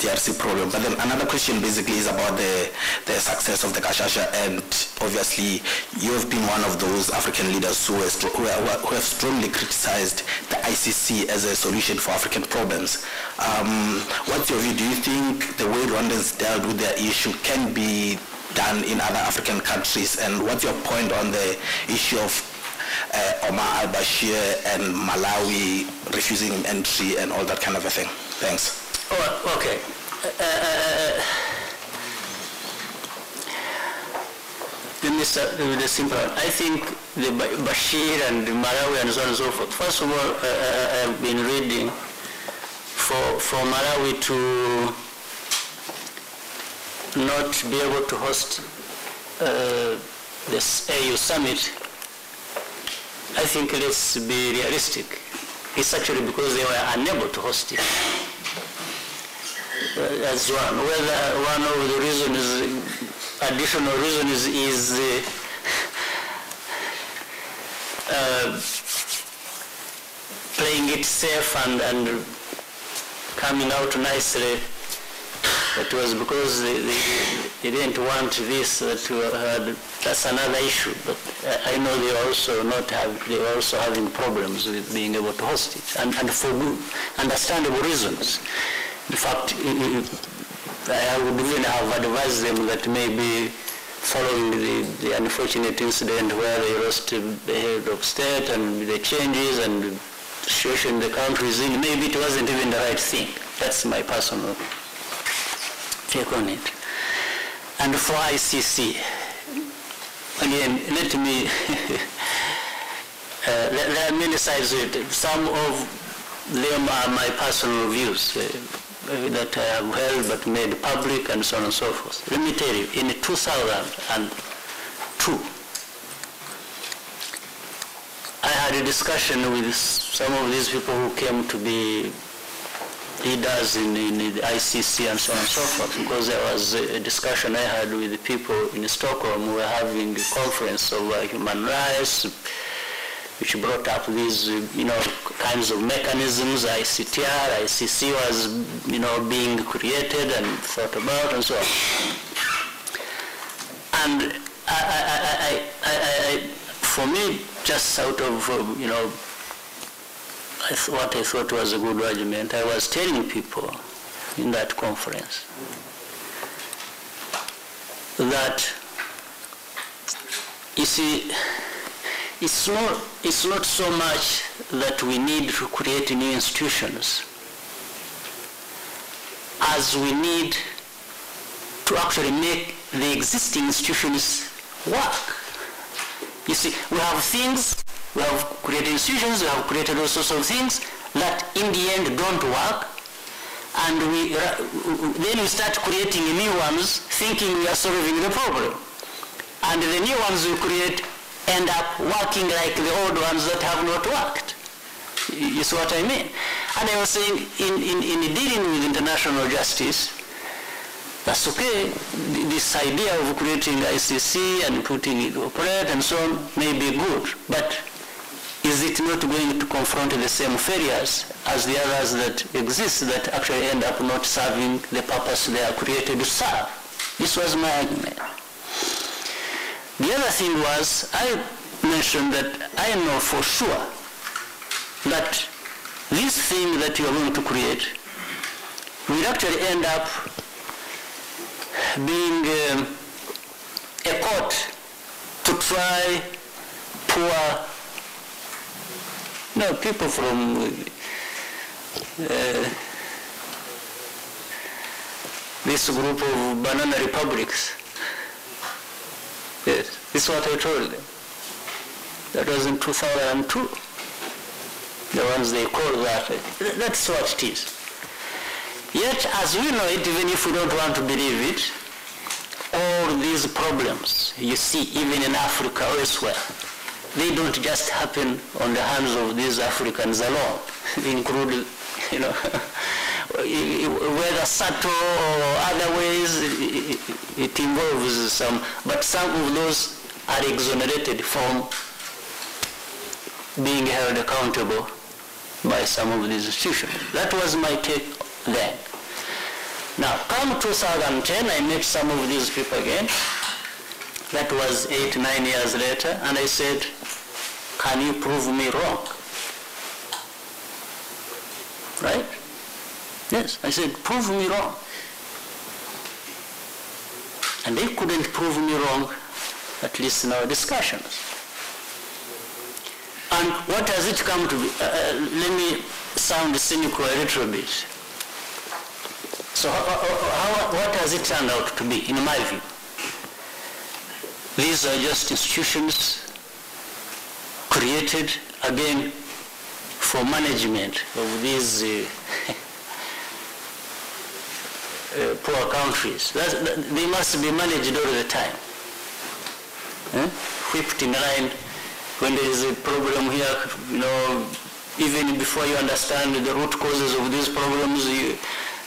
DRC problem. But then another question basically is about the success of the Gachacha, and obviously you have been one of those African leaders who have strongly criticized the ICC as a solution for African problems. What's your view? Do you think the way Rwandans dealt with their issue can be done in other African countries? And what's your point on the issue of Omar al-Bashir and Malawi refusing entry and all that kind of a thing? Thanks. Oh, okay. Let me start with the simple one. I think the Bashir and the Malawi and so on and so forth. First of all, I have been reading for Malawi to not be able to host this AU summit. I think let's be realistic. It's actually because they were unable to host it. That's one. Whether one of the reasons, additional reasons, is playing it safe and coming out nicely. It was because they didn't want this. That's another issue. But I know they were also having problems with being able to host it, and for good, understandable reasons. In fact, I would even have advised them that maybe following the unfortunate incident where they lost the head of state and the changes and the situation the country is in, maybe it wasn't even the right thing. That's my personal take on it. And for ICC, again, let me, there are many sides to it. Some of them are my personal views that I have held but made public and so on and so forth. Let me tell you, in 2002, I had a discussion with some of these people who came to be leaders in the ICC and so on and so forth, because there was a discussion I had with the people in Stockholm. We were having a conference over human rights, which brought up these, kinds of mechanisms. ICTR, ICC was, being created and thought about and so on. And for me, just out of, what I thought was a good argument, I was telling people in that conference that, you see, it's not so much that we need to create new institutions as we need to actually make the existing institutions work. You see, we have created institutions, we have created all sorts of things that in the end don't work, and then we start creating new ones thinking we are solving the problem. And the new ones we create end up working like the old ones that have not worked. You see what I mean? And I was saying, in dealing with international justice, that's okay. This idea of creating ICC and putting it operate and so on may be good, but is it not going to confront the same failures as the others that exist that actually end up not serving the purpose they are created to serve? This was my argument. The other thing was, I mentioned that I know for sure that this thing that you are going to create will actually end up being a court to try poor, people from this group of banana republics. Yes, this is what I told them. That was in 2002. The ones they call that. That's what it is. Yet, as we know it, even if we don't want to believe it, all these problems you see, even in Africa or elsewhere, they don't just happen on the hands of these Africans alone. They include, whether subtle or other ways, it involves some, but some of those are exonerated from being held accountable by some of these institutions. That was my take then. Now, come 2010, I met some of these people again. That was 8-9 years later, and I said, can you prove me wrong? Right? Yes, I said, prove me wrong. And they couldn't prove me wrong, at least in our discussions. And what has it come to be? Let me sound cynical a little bit. So what has it turned out to be, in my view? These are just institutions created, again, for management of these poor countries. They must be managed all the time. Whipped in line. When there is a problem here, even before you understand the root causes of these problems,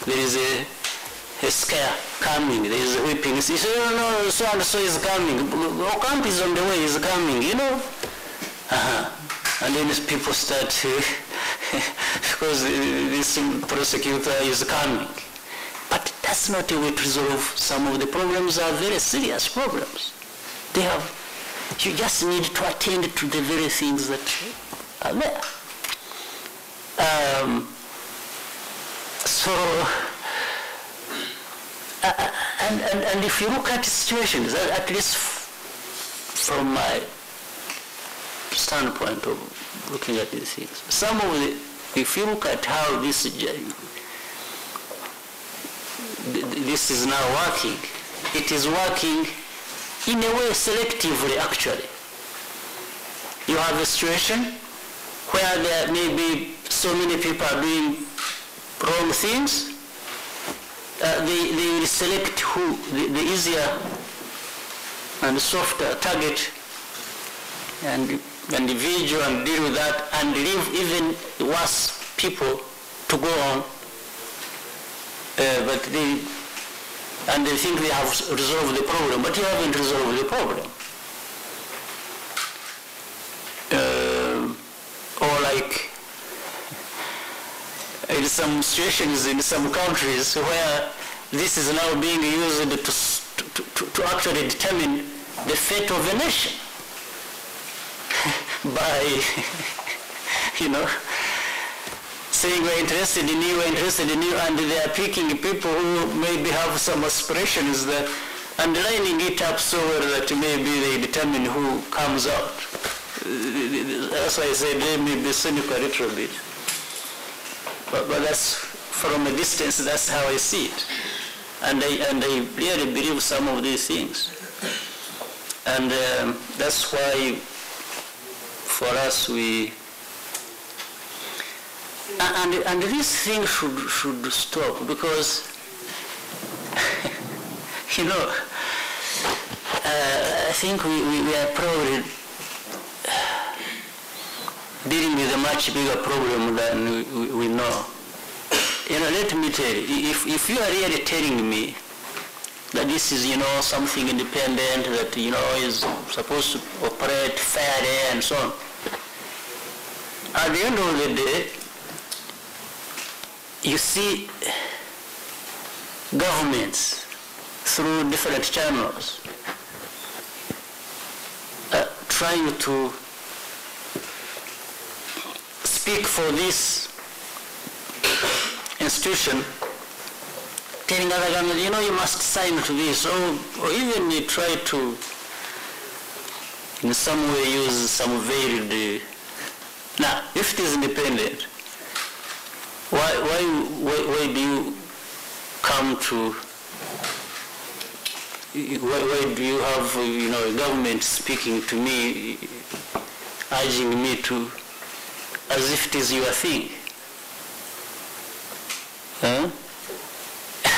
there is a scare coming, there is a whipping. You say, no, so and so is coming. Ocampo is on the way, is coming, And then people start, because this prosecutor is coming. But that's not a way to resolve some of the problems. Are very serious problems. You just need to attend to the very things that are there. And if you look at situations, at least from my standpoint of looking at these things, if you look at how this is now working, it is working in a way selectively, actually. You have a situation where there may be so many people are doing wrong things. They will select the easier and softer target and individual and deal with that, and leave even worse people to go on. And they think they have resolved the problem, but you haven't resolved the problem. Or like in some situations in some countries where this is now being used to actually determine the fate of a nation by, saying we're interested in you, and they are picking people who maybe have some aspirations that, and lining it up so that maybe they determine who comes out. That's why I say they may be cynical a little bit. But that's, from a distance, that's how I see it. And I really believe some of these things. And that's why, for us, and this thing should stop, because I think we are probably dealing with a much bigger problem than we know. Let me tell you, if you are really telling me that this is, something independent, that, is supposed to operate fairly and so on, at the end of the day, you see governments through different channels trying to speak for this institution, telling other governments, you must sign to this, or even you try to, in some way, use some veiled. Now, if it is independent, why do you come to? Why do you have a government speaking to me, urging me to, as if it is your thing?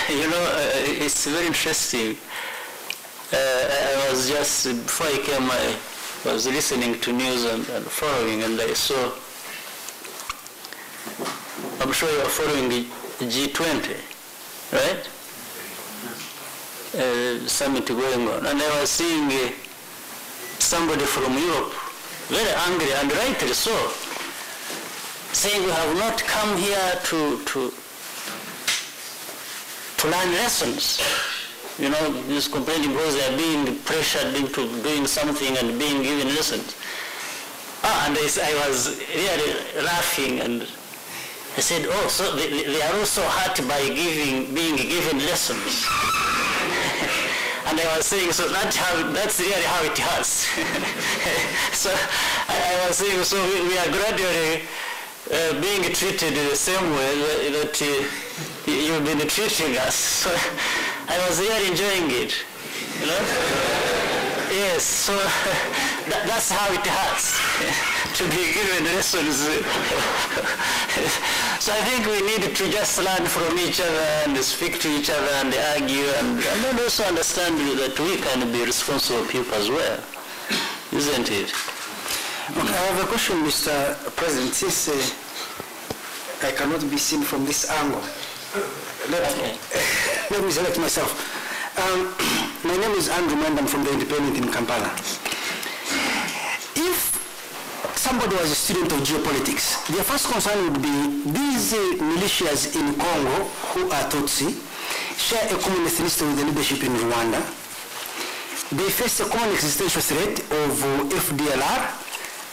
It's very interesting. I was just, before I came, I was listening to news and following, and I saw, I'm sure you are following the G20, right? Summit going on. And I was seeing somebody from Europe, very angry, and rightly so, saying we have not come here to learn lessons. You know, this complaining because they are being pressured into doing something and being given lessons. And I was really laughing, and I said, oh, so they are also hurt by being given lessons. And I was saying, so that's really how it hurts. So I was saying, so we are gradually being treated the same way that you've been treating us. So I was really enjoying it, you know? Yes, so that's how it hurts, to be given lessons. So I think we need to just learn from each other and speak to each other and argue and then also understand that we can be responsible people as well, isn't it? Okay, I have a question, Mr. President. Since I cannot be seen from this angle, let me select myself. My name is Andrew Mwenda. I'm from the Independent in Kampala. If somebody was a student of geopolitics, their first concern would be these militias in Congo who are Tutsi share a common ethnicity with the leadership in Rwanda. They face a common existential threat of FDLR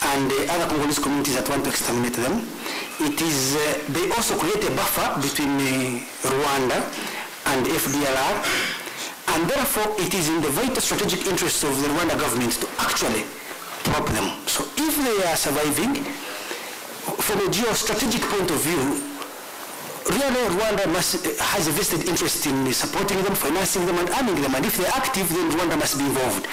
and other Congolese communities that want to exterminate them. They also create a buffer between Rwanda and FDLR, and therefore it is in the vital strategic interest of the Rwanda government to actually prop them. So if they are surviving, from a geostrategic point of view, really Rwanda has a vested interest in supporting them, financing them, and arming them. And if they're active, then Rwanda must be involved.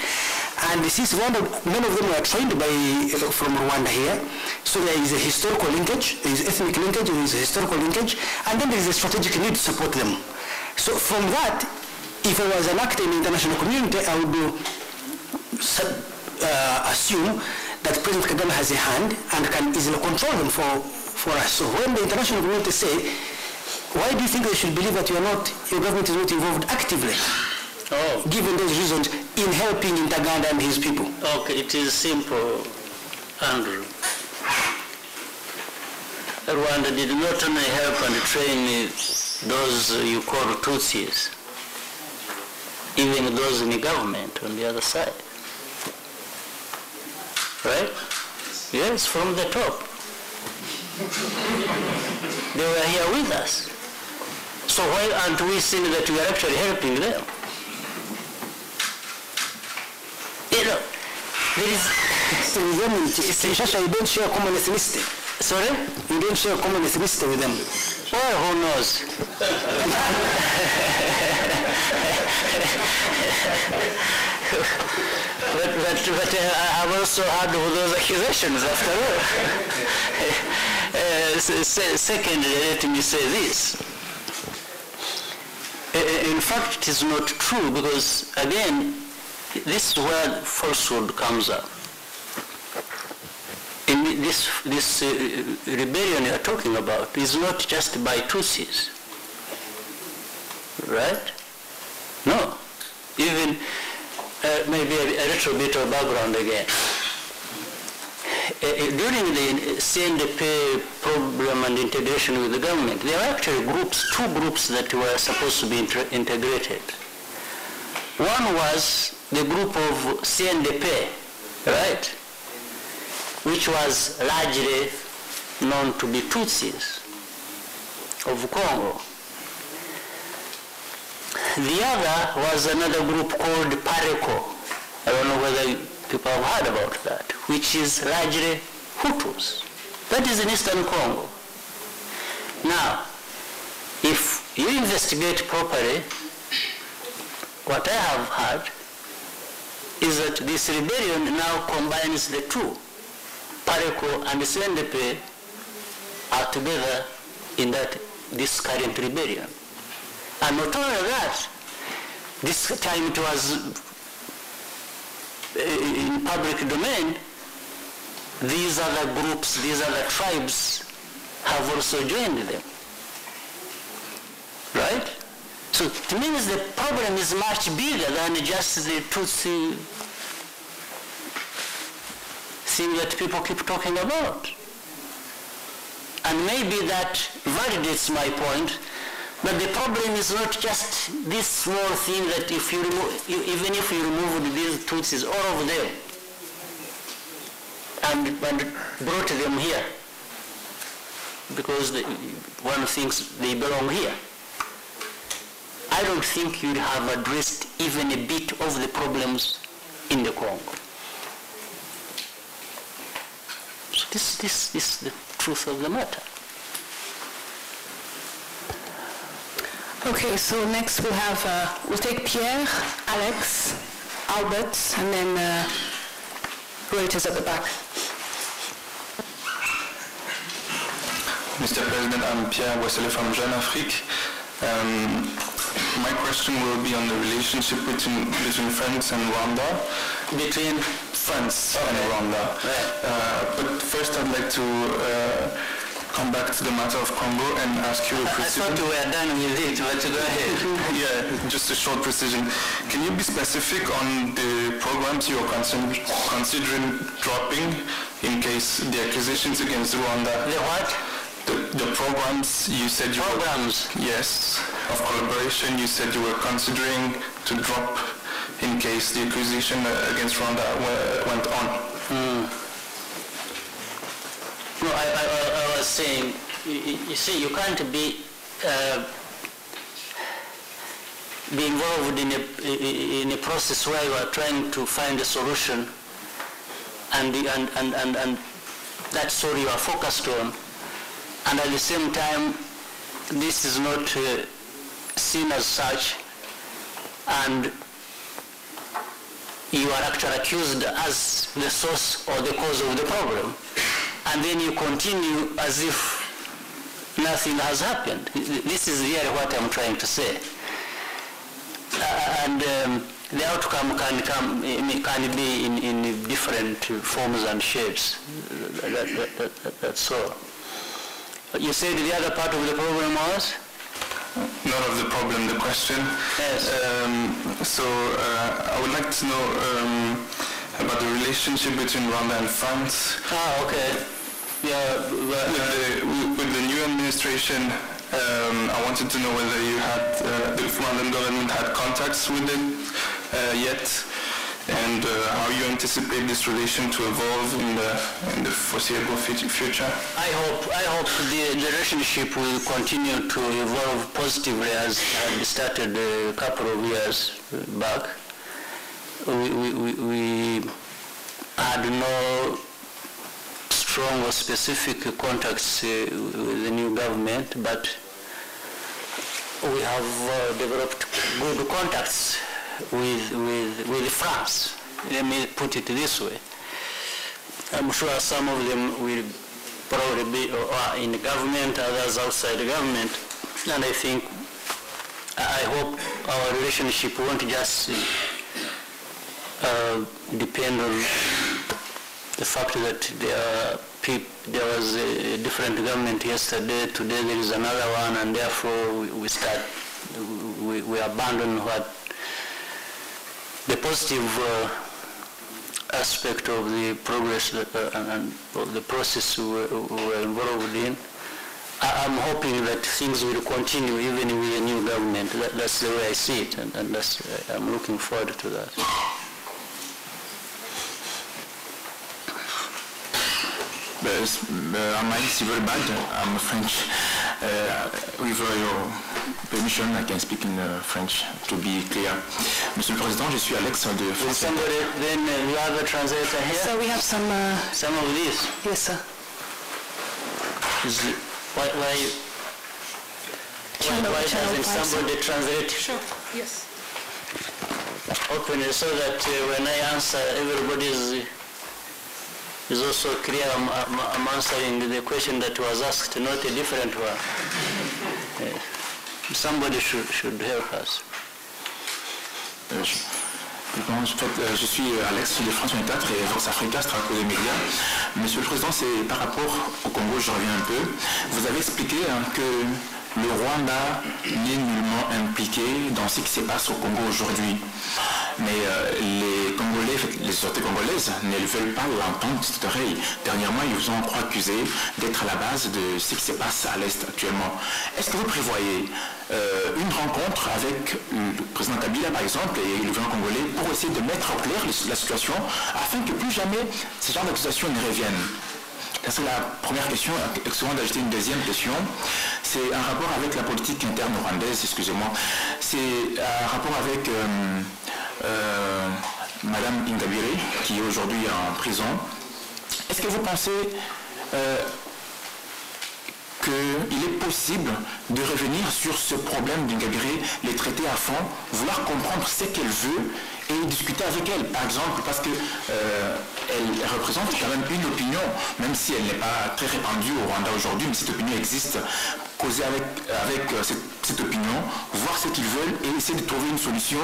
And since Rwanda, many of them were trained from Rwanda here, so there is a historical linkage, there is ethnic linkage, there is a historical linkage, and then there is a strategic need to support them. So from that, if I was an actor in the international community, I would assume that President Kagame has a hand and can easily control them for us. So when the international community say, why do you think they should believe that your government is not involved actively? Oh. Given those reasons in helping Ntaganda and his people? Okay, it is simple, Andrew. Rwanda did not only help and train those you call Tutsis, even those in the government on the other side. Right? Yes, from the top. They were here with us. So why aren't we seeing that we are actually helping them? You know, there is... You don't share common ethnicity. Sorry? You don't share common ethnicity with them. Well, who knows? But I've also heard of those accusations after all. Secondly, let me say this. In fact, it is not true because, again, this is where falsehood comes up. In this rebellion you are talking about is not just by Tutsis, right? No. Even maybe a little bit of background again. During the CNDP problem and integration with the government, there were actually two groups that were supposed to be integrated. One was the group of CNDP, right, which was largely known to be Tutsis of Congo. The other was another group called Pareco. I don't know whether people have heard about that, which is largely Hutus. That is in Eastern Congo. Now, if you investigate properly, what I have heard is that this rebellion now combines the two. Pareco and CNDP are together in this current rebellion. And not only that, this time it was in public domain, these other groups, these other tribes have also joined them. Right? So it means the problem is much bigger than just the Tutsi thing that people keep talking about. And maybe that validates my point, but the problem is not just this small thing that if you remove, even if you removed these Tutsis, all of them, and brought them here, because one thinks they belong here, I don't think you'd have addressed even a bit of the problems in the Congo. So this is the truth of the matter. Okay, so next we'll take Pierre, Alex, Albert, and then Reuters at the back. Mr. President, I'm Pierre Boissele from Jeune Afrique. My question will be on the relationship between France and Rwanda. Between France and Rwanda. But first I'd like to come back to the matter of Congo and ask you a precision. I thought we were done with it, but go ahead. Yeah, just a short precision. Can you be specific on the programs you're considering dropping in case the accusations against Rwanda? The what? The programs you said you programs? Yes, of collaboration you said you were considering to drop in case the accusation against Rwanda went on. No, I was saying, you see, you can't be involved in a process where you are trying to find a solution, and that's all you are focused on. And at the same time, this is not seen as such, and you are actually accused as the source or the cause of the problem. And then you continue as if nothing has happened. This is really what I'm trying to say. And the outcome can be in different forms and shapes. That's all. You said the other part of the problem was? Not of the problem, the question. Yes. I would like to know about the relationship between Rwanda and France. Ah, okay. Yeah. With the new administration, I wanted to know whether you had, the Rwandan government had contacts with it yet, and how you anticipate this relation to evolve in the foreseeable future. I hope the relationship will continue to evolve positively as it started a couple of years back. We had no strong or specific contacts with the new government, but we have developed good contacts with France. Let me put it this way. I'm sure some of them will probably be in the government, others outside the government, and I hope our relationship won't just depend on the fact that there was a different government yesterday, today there is another one, and therefore we abandon what the positive aspect of the progress and of the process we were involved in. I'm hoping that things will continue even with a new government. That's the way I see it, and I'm looking forward to that. I'm Alice bad. I'm French. With your permission, I can speak in French to be clear. Monsieur le Président, je suis Alex de France. Then you have a translator here? So we have some of these? Yes, sir. Why doesn't somebody translate? Sure, yes. Openly, so that when I answer, everybody is also clear I'm answering the question that was asked, not a different one. Somebody should help us. Je suis Alex de France 24 et Force Africa, Straco des médias. Monsieur le Président, c'est par rapport au Congo, je reviens un peu. Vous avez expliqué que le Rwanda n'est nullement impliqué dans ce qui se passe au Congo aujourd'hui. Mais les Congolais, les autorités congolaises ne veulent pas l'entendre de cette oreille. Dernièrement, ils vous ont accusé d'être à la base de ce qui se passe à l'Est actuellement. Est-ce que vous prévoyez une rencontre avec le président Kabila, par exemple, et le gouvernement congolais pour essayer de mettre au clair la situation afin que plus jamais ce genre d'accusations ne reviennent? C'est la première question. Excusez-moi d'ajouter une deuxième question. C'est un rapport avec la politique interne rwandaise, excusez-moi. C'est un rapport avec Madame Ingabire, qui est aujourd'hui en prison. Est-ce que vous pensez qu'il est possible de revenir sur ce problème d'Ingabire, les traiter à fond, vouloir comprendre ce qu'elle veut et discuter avec elle, par exemple, parce que elle représente quand même une opinion, même si elle n'est pas très répandue au Rwanda aujourd'hui, mais cette opinion existe, causer avec cette opinion, voir ce qu'ils veulent et essayer de trouver une solution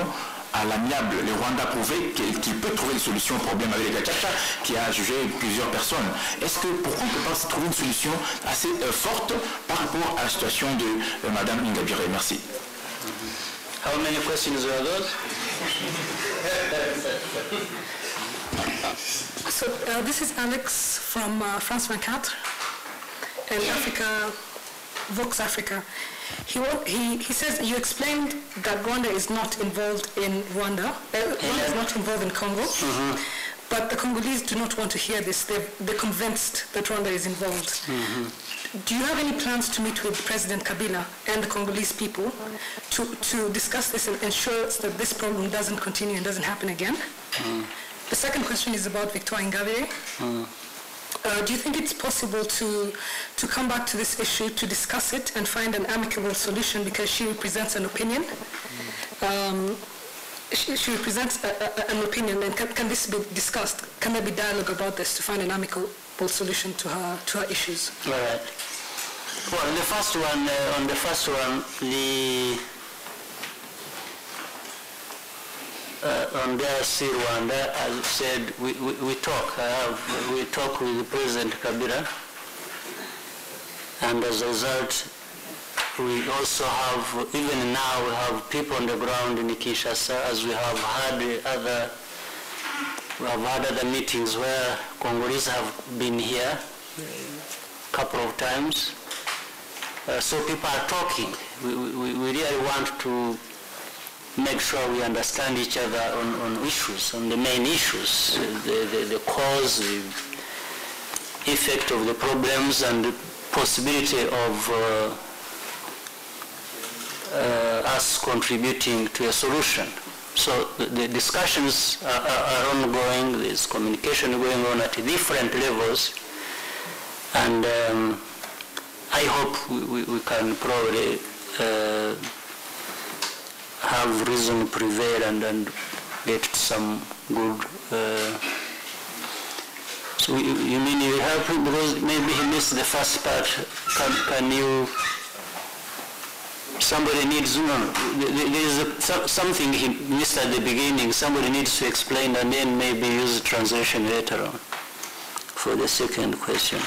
à l'amiable. Le Rwanda a prouvé qu'il peut trouver une solution au problème avec les Gachacha, qui a jugé plusieurs personnes. Pourquoi on ne peut pas trouver une solution assez forte par rapport à la situation de Madame Ingabire? Merci. How many questions are those? So this is Alex from France 24 and Africa, Vox Africa. He says you explained that Rwanda is not involved in Rwanda. Rwanda is not involved in Congo. But the Congolese do not want to hear this. They're convinced that Rwanda is involved. Do you have any plans to meet with President Kabila and the Congolese people to discuss this and ensure that this problem doesn't continue and doesn't happen again? The second question is about Victoire Ingabire. Do you think it's possible to come back to this issue, to discuss it and find an amicable solution, because she represents an opinion? She represents an opinion, and can this be discussed? Can there be dialogue about this to find an amicable solution to her issues? All right. Well, on the first one, on DRC Rwanda, as I said, we talk. We talk with President Kabila, and as a result, we also have, even now, we have people on the ground in Kinshasa, as we have had other meetings where Congolese have been here a couple of times. So people are talking. We really want to make sure we understand each other on issues, on the main issues, the cause, the effect of the problems, and the possibility of us contributing to a solution. So the discussions are ongoing. There's communication going on at different levels, and I hope we can probably have reason prevail and get some good. So you mean you help him, because maybe he missed the first part? Can you? Somebody needs, there is something he missed at the beginning. Somebody needs to explain, and then maybe use the translation later on for the second question.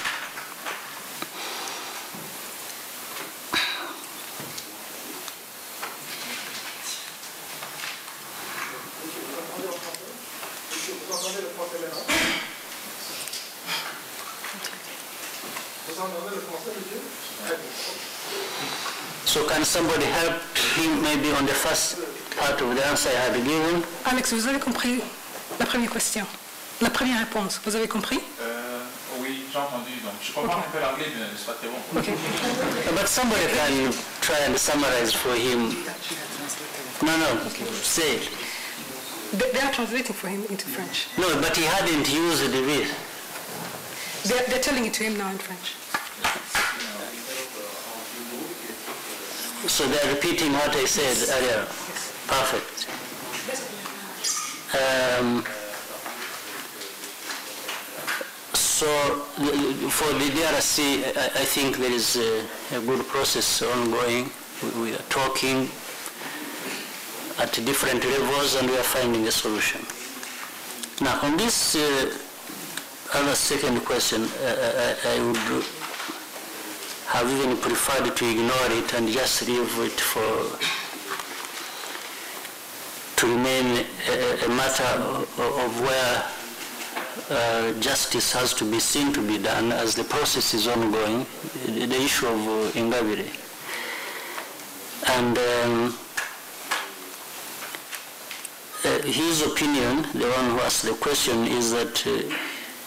So can somebody help him maybe on the first part of the answer I had given? Alex, vous avez compris la première question, la première réponse, vous avez compris? Oui, j'ai entendu. Donc, je comprends un peu l'anglais, mais c'est pas très bon. Okay. But somebody can try and summarize for him. No, say it. They are translating for him into French. No, but he hadn't used this. They're telling it to him now in French. So they're repeating what I said earlier. Perfect. So for the DRC, I think there is a good process ongoing. We are talking at different levels, and we are finding a solution. Now, on this other second question, I would have even preferred to ignore it and just leave it to remain a matter of where justice has to be seen to be done as the process is ongoing, the issue of Ingabire. And his opinion, the one who asked the question, is that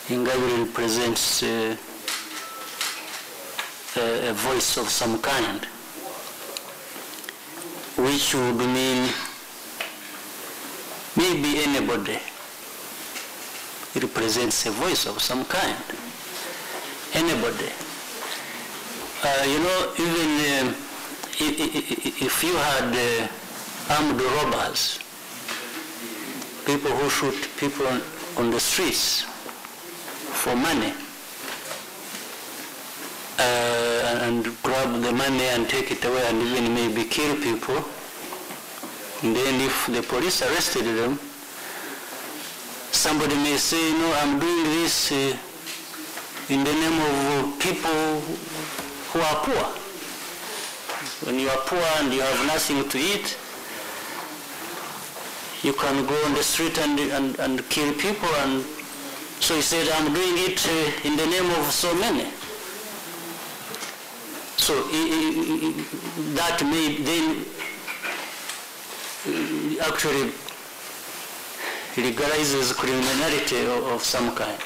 Ingabire represents a voice of some kind, which would mean maybe anybody represents a voice of some kind. Anybody. Even if you had armed robbers, people who shoot people on the streets for money, and grab the money and take it away and even maybe kill people, and then if the police arrested them, somebody may say, no, I'm doing this in the name of people who are poor. When you are poor and you have nothing to eat, you can go on the street and kill people. And so he said, I'm doing it in the name of so many. So that may then actually legalizes criminality of some kind.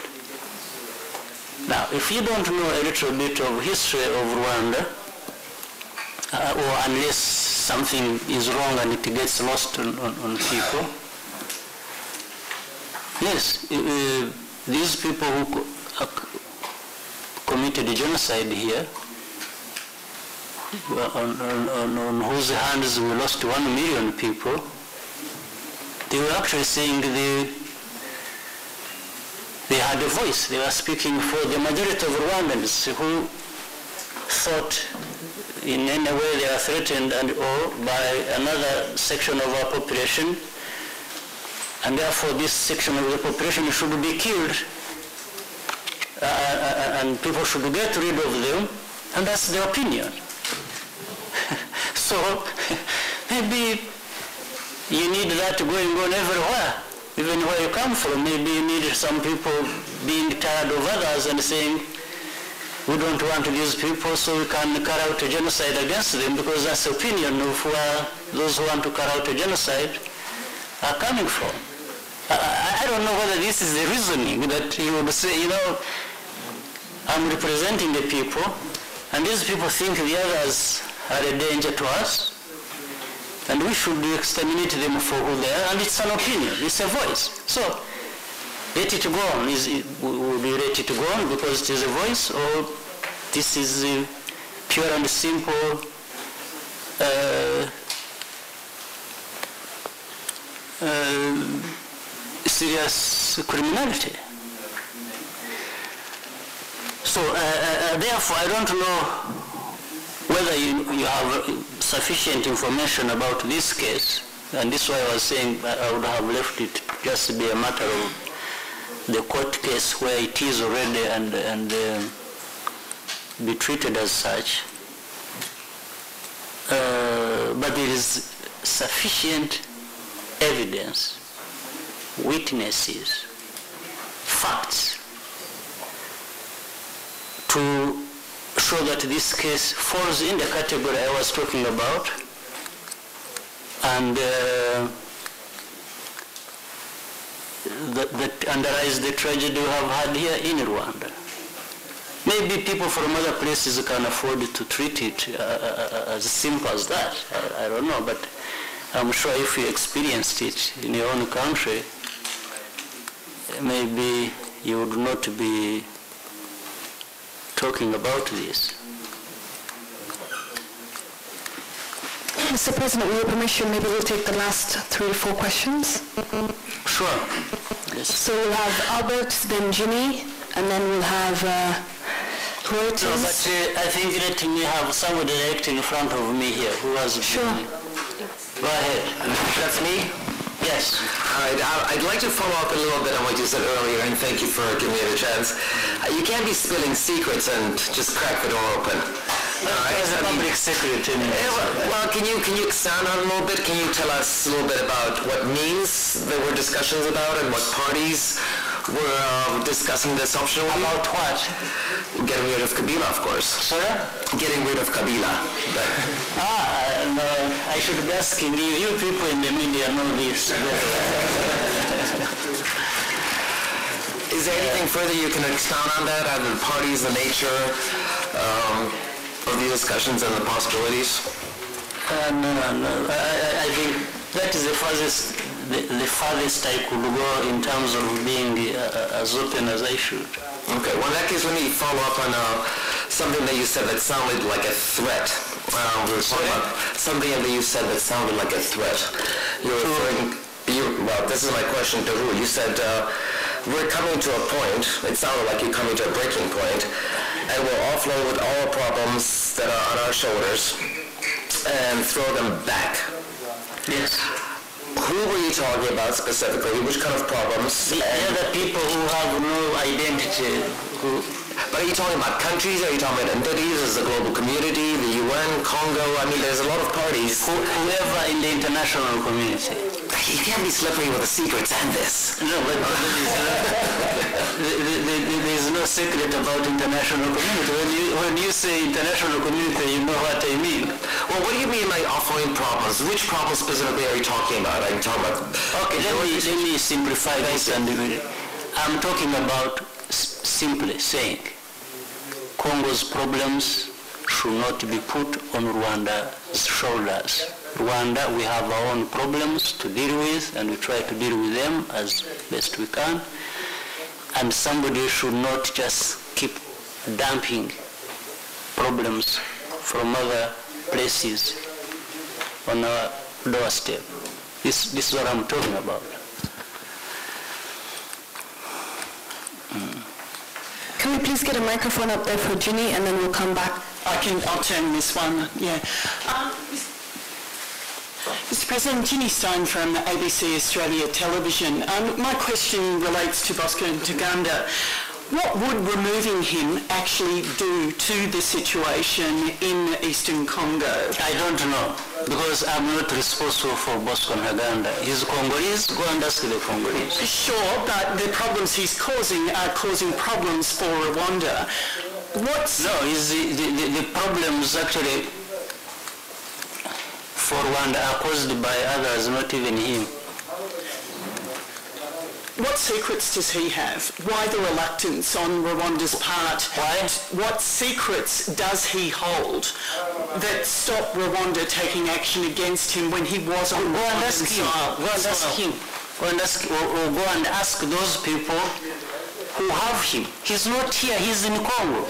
Now, if you don't know a little bit of history of Rwanda, or unless something is wrong and it gets lost on people, yes, these people who committed genocide here, on whose hands we lost 1 million people, they were actually saying they had a voice. They were speaking for the majority of Rwandans who thought in any way they are threatened or by another section of our population, and therefore this section of the population should be killed, and people should get rid of them, and that's their opinion. So maybe you need that going on everywhere, even where you come from. Maybe you need some people being tired of others and saying, we don't want these people, so we can carry out a genocide against them, because that's the opinion of where those who want to carry out a genocide are coming from. I don't know whether this is the reasoning that you would say, I'm representing the people, and these people think the others are a danger to us, and we should exterminate them for who they are, and it's an opinion, it's a voice. So let it go on. Will we let it go on because it is a voice, or this is pure and simple serious criminality? So therefore, I don't know whether you have sufficient information about this case, and this is why I was saying I would have left it just to be a matter of the court case where it is already and be treated as such. But there is sufficient evidence, witnesses, facts to show that this case falls in the category I was talking about, and that underlies the tragedy we have had here in Rwanda. Maybe people from other places can afford to treat it as simple as that. I don't know, but I'm sure if you experienced it in your own country, maybe you would not be talking about this. Mr. President, with your permission, maybe we'll take the last 3 or 4 questions. Sure. Yes. So we'll have Albert, then Ginny, and then we'll have Reuters. No, but I think let me have somebody direct in front of me here who has Sure. Go ahead. That's me? Yes. All right. I'd like to follow up a little bit on what you said earlier, and thank you for giving me the chance. You can't be spilling secrets and just crack the door open. It's a public secret. Well, can you expand on it a little bit? Can you tell us a little bit about what means there were discussions about and what parties were discussing this option? About what? Getting rid of Kabila, of course. Sorry? Getting rid of Kabila. No, I should be asking you. You people in the media know this. Is there anything further you can expound on that, on the parties, the nature of the discussions and the possibilities? No. I think that is the farthest I could go in terms of being as open as I should. Okay, well in that case let me follow up on something that you said that sounded like a threat. We were talking about something that you said that sounded like a threat. Well, this is my question to Ru. You said we're coming to a point, it sounded like you're coming to a breaking point, and we'll offload all problems that are on our shoulders and throw them back. Yes. Who were you talking about specifically? Which kind of problems? The other people who have no identity. But are you talking about countries? Are you talking about entities? Is the global community, the UN, Congo? I mean, there's a lot of parties. Whoever in the international community. You can't be slippery with the secrets and this. No, but there's no secret about international community. When you say international community, you know what I mean. Well, what do you mean by offloading problems? Which problems specifically are you talking about? Are you talking about... Okay, let me simplify this. I'm talking about simply saying Congo's problems should not be put on Rwanda's shoulders. Rwanda, we have our own problems to deal with, and we try to deal with them as best we can. And somebody should not just keep dumping problems from other places on our doorstep. This is what I'm talking about. Can we please get a microphone up there for Ginny, and then we'll come back. I'll turn this one, yeah. Mr. President, Ginny Stone from ABC Australia Television. My question relates to Bosco Ntaganda. What would removing him actually do to the situation in Eastern Congo? I don't know, because I'm not responsible for Bosco Ntaganda. He's Congolese, go and ask the Congolese. Sure, but the problems he's causing are causing problems for Rwanda. The problems actually for Rwanda are caused by others, not even him. What secrets does he have? Why the reluctance on Rwanda's part? Why? What secrets does he hold that stop Rwanda taking action against him when he was on Rwandan soil? Go and ask him. Go and ask those people who have him. He's not here, he's in Congo.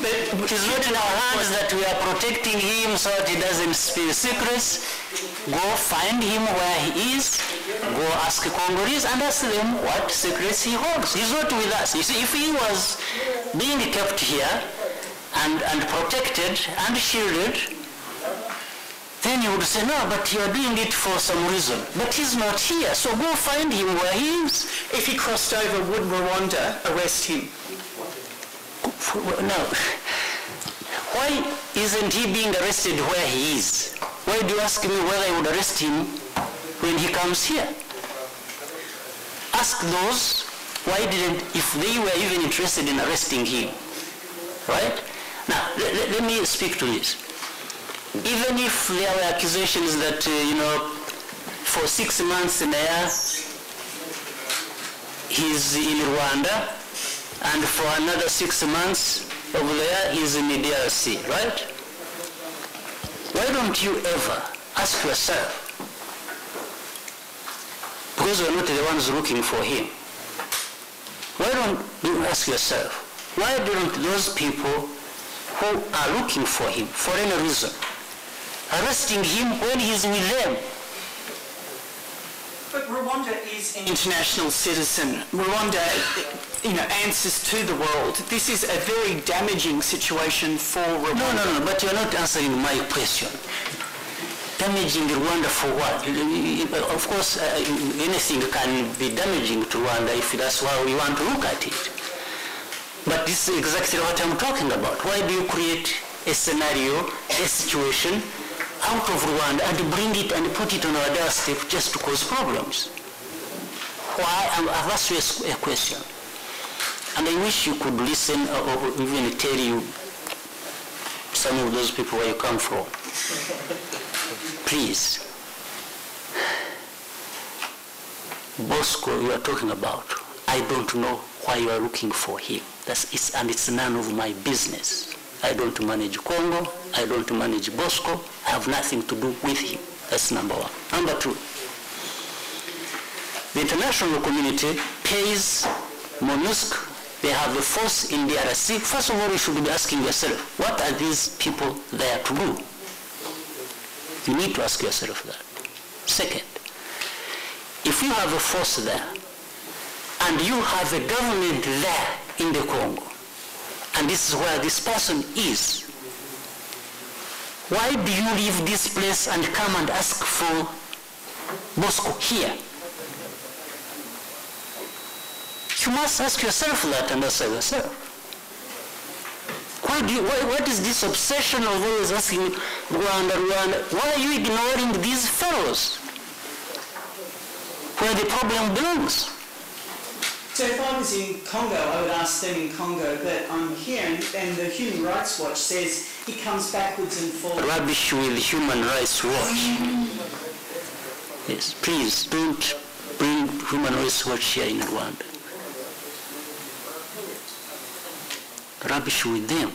It is not in our hands that we are protecting him so that he doesn't spill secrets. Go find him where he is. Go ask Congolese and ask them what secrets he holds. He's not with us. You see, if he was being kept here and protected and shielded, then you would say, no, but you are doing it for some reason. But he's not here, so go find him where he is. If he crossed over, would Rwanda arrest him? No. Why isn't he being arrested where he is? Why do you ask me whether I would arrest him when he comes here? Ask those if they were even interested in arresting him. Right? Now, let me speak to this. Even if there were accusations that, for 6 months in a year, he's in Rwanda, and for another 6 months over there, he's in the DRC, right? Why don't you ever ask yourself, because we're not the ones looking for him, why don't you ask yourself, why don't those people who are looking for him, for any reason, arresting him when he's with them? But Rwanda is an international citizen. Rwanda, answers to the world. This is a very damaging situation for Rwanda. No, but you're not answering my question. Damaging Rwanda for what? Of course, anything can be damaging to Rwanda if that's why we want to look at it. But this is exactly what I'm talking about. Why do you create a scenario, a situation out of Rwanda and bring it and put it on our doorstep just to cause problems. Why? I've asked you a question. And I wish you could listen or even tell you some of those people where you come from. Please. Bosco you are talking about, I don't know why you are looking for him. And it's none of my business. I don't manage Congo, I don't manage Bosco, I have nothing to do with him. That's number one. Number two, the international community pays MONUSC. They have a force in the DRC. First of all, you should be asking yourself, what are these people there to do? You need to ask yourself that. Second, if you have a force there, and you have a government there in the Congo, and this is where this person is, why do you leave this place and come and ask for Bosco here? You must ask yourself that and answer yourself. What is this obsession of always asking Rwanda? Why are you ignoring these fellows where the problem belongs? So if I was in Congo, I would ask them in Congo, but I'm here and the Human Rights Watch says he comes backwards and forwards. Rubbish with Human Rights Watch. Yes, please don't bring Human Rights Watch here in Rwanda. Rubbish with them.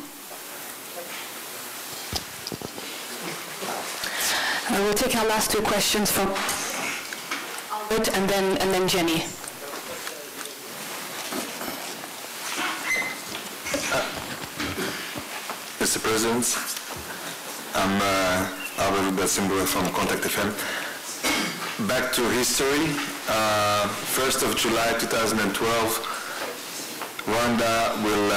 We'll take our last two questions from Albert and then Jenny. Mr. President, I'm Albert Batsimbo from Contact FM. Back to history. 1st of July 2012, Rwanda will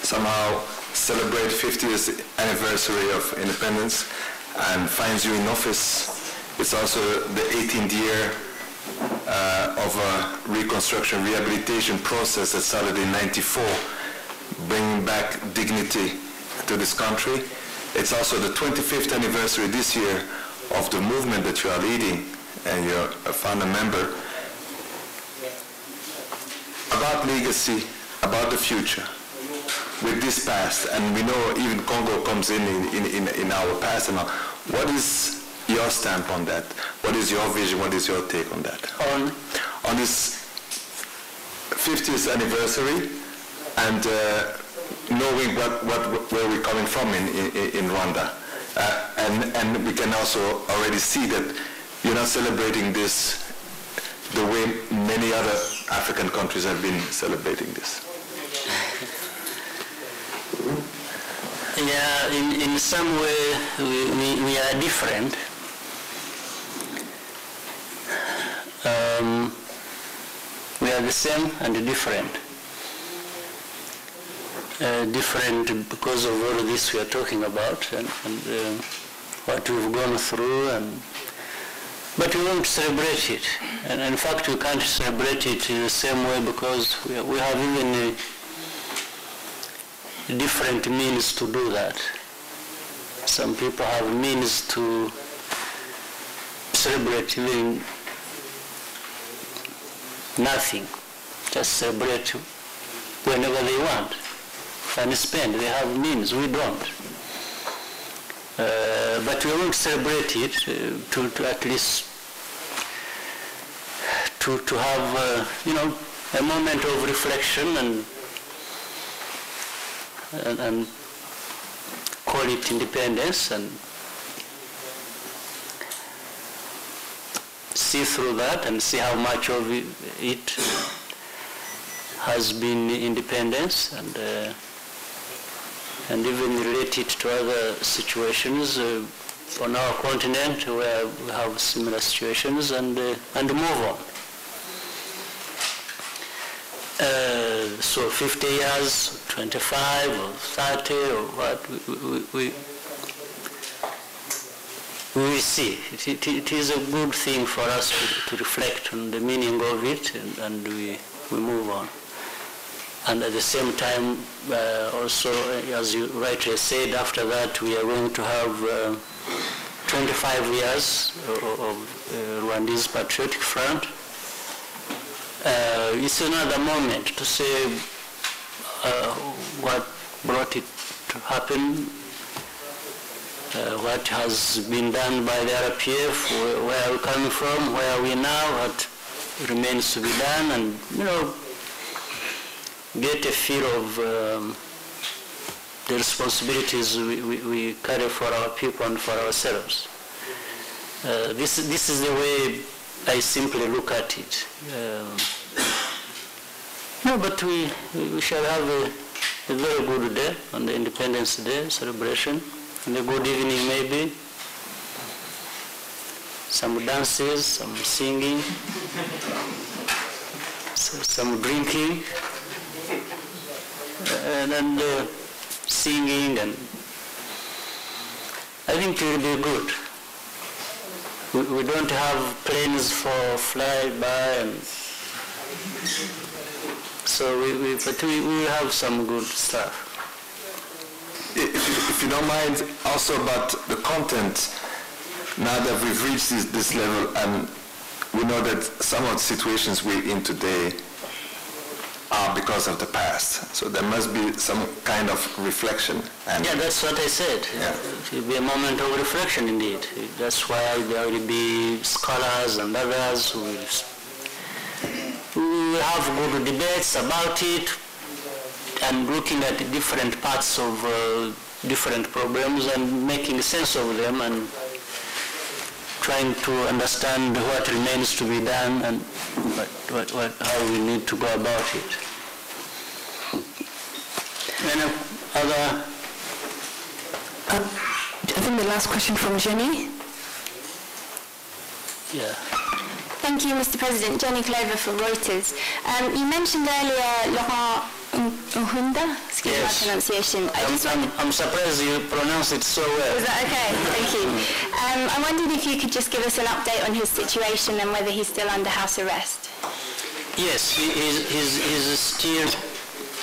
somehow celebrate 50th anniversary of independence and finds you in office. It's also the 18th year of a reconstruction rehabilitation process that started in '94, bringing back dignity to this country. It's also the 25th anniversary this year of the movement that you are leading, and you're a founder member. About legacy, about the future, with this past, and we know even Congo comes in our past. And what is your stamp on that? What is your vision? What is your take on that? On this 50th anniversary, and knowing where we're coming from in Rwanda, and we can also already see that you're not celebrating this the way many other African countries have been celebrating this. Yeah, in some way we are different. We are the same and different. Different because of all this we are talking about and what we've gone through, but we won't celebrate it. And in fact, we can't celebrate it in the same way because we have even different means to do that. Some people have means to celebrate even nothing, just celebrate whenever they want and spend. They have means, we don't. But we won't celebrate it to at least to have a moment of reflection and call it independence and see through that and see how much of it has been independence and even relate it to other situations on our continent where we have similar situations and move on. So 50 years, 25 or 30 or what, we will see. It is a good thing for us to reflect on the meaning of it and we move on. And at the same time, also, as you rightly said, after that we are going to have 25 years of Rwandese Patriotic Front. It's another moment to say what brought it to happen, what has been done by the RPF, where are we coming from, where are we now, what remains to be done, and, you know, get a feel of the responsibilities we carry for our people and for ourselves. This is the way I simply look at it. No, but we shall have a very good day on the Independence Day celebration, and a good evening maybe. Some dances, some singing, some drinking, and singing, and I think it will be good. We don't have planes for fly by, and so but we have some good stuff. If you don't mind, also about the content, now that we've reached this level, and we know that some of the situations we're in today are because of the past. So there must be some kind of reflection. And yeah, that's what I said. Yeah. It will be a moment of reflection indeed. That's why there will be scholars and others who will have good debates about it, and looking at different parts of different problems and making sense of them, and trying to understand what remains to be done and how we need to go about it. Any other? I think the last question from Jenny. Yeah. Thank you, Mr. President. Jenny Clover from Reuters. You mentioned earlier Laurent Nkunda, excuse my pronunciation. I'm surprised you pronounce it so well. Was that okay? Thank you. I wondered if you could just give us an update on his situation and whether he's still under house arrest. Yes, he's still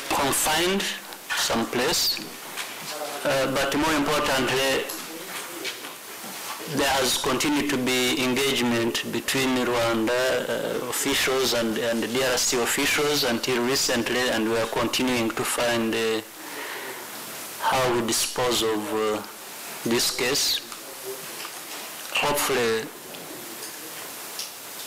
confined someplace, but more importantly, there has continued to be engagement between Rwanda officials and DRC officials until recently, and we are continuing to find how we dispose of this case. Hopefully,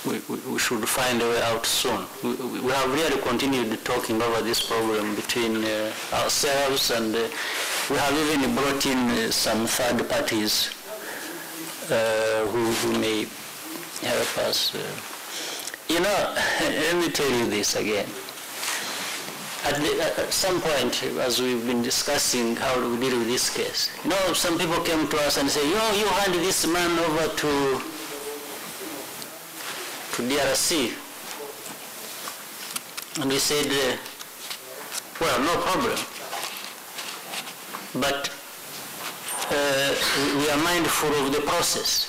we should find a way out soon. We have really continued talking over this problem between ourselves, and we have even brought in some third parties who may help us. You know, let me tell you this again. At some point, as we've been discussing how to deal with this case, you know, some people came to us and said, you hand this man over to DRC. And we said, well, no problem. But we are mindful of the process.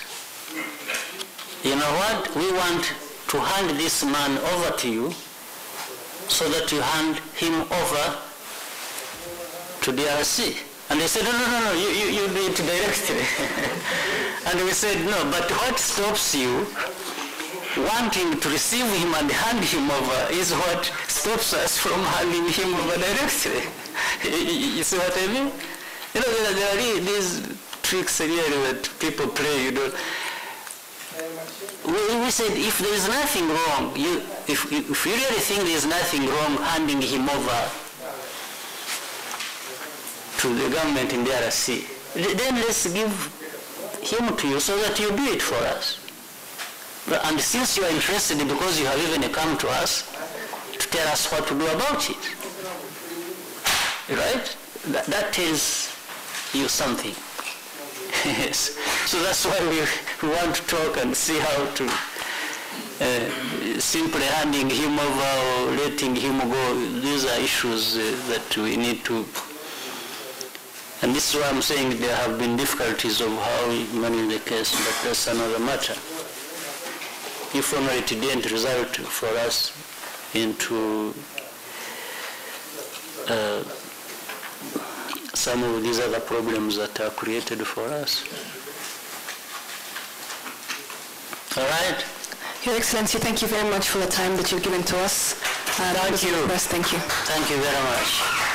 You know what? We want to hand this man over to you so that you hand him over to DRC. And they said, no, you do it directly. And we said, no, but what stops you wanting to receive him and hand him over is what stops us from handing him over directly. You see what I mean? You know, there are really these tricks really that people play, you know. We said, if there is nothing wrong, if you really think there is nothing wrong handing him over to the government in DRC, then let's give him to you so that you do it for us. And since you are interested, because you have even come to us to tell us what to do about it, right? That tells you something. Yes. So that's why we want to talk and see how to simply handing him over or letting him go. These are issues that we need to. And this is why I'm saying there have been difficulties of how we manage the case, but that's another matter. If only it didn't result for us into some of these other problems that are created for us. All right? Your Excellency, thank you very much for the time that you've given to us. Thank you. Thank you. Thank you very much.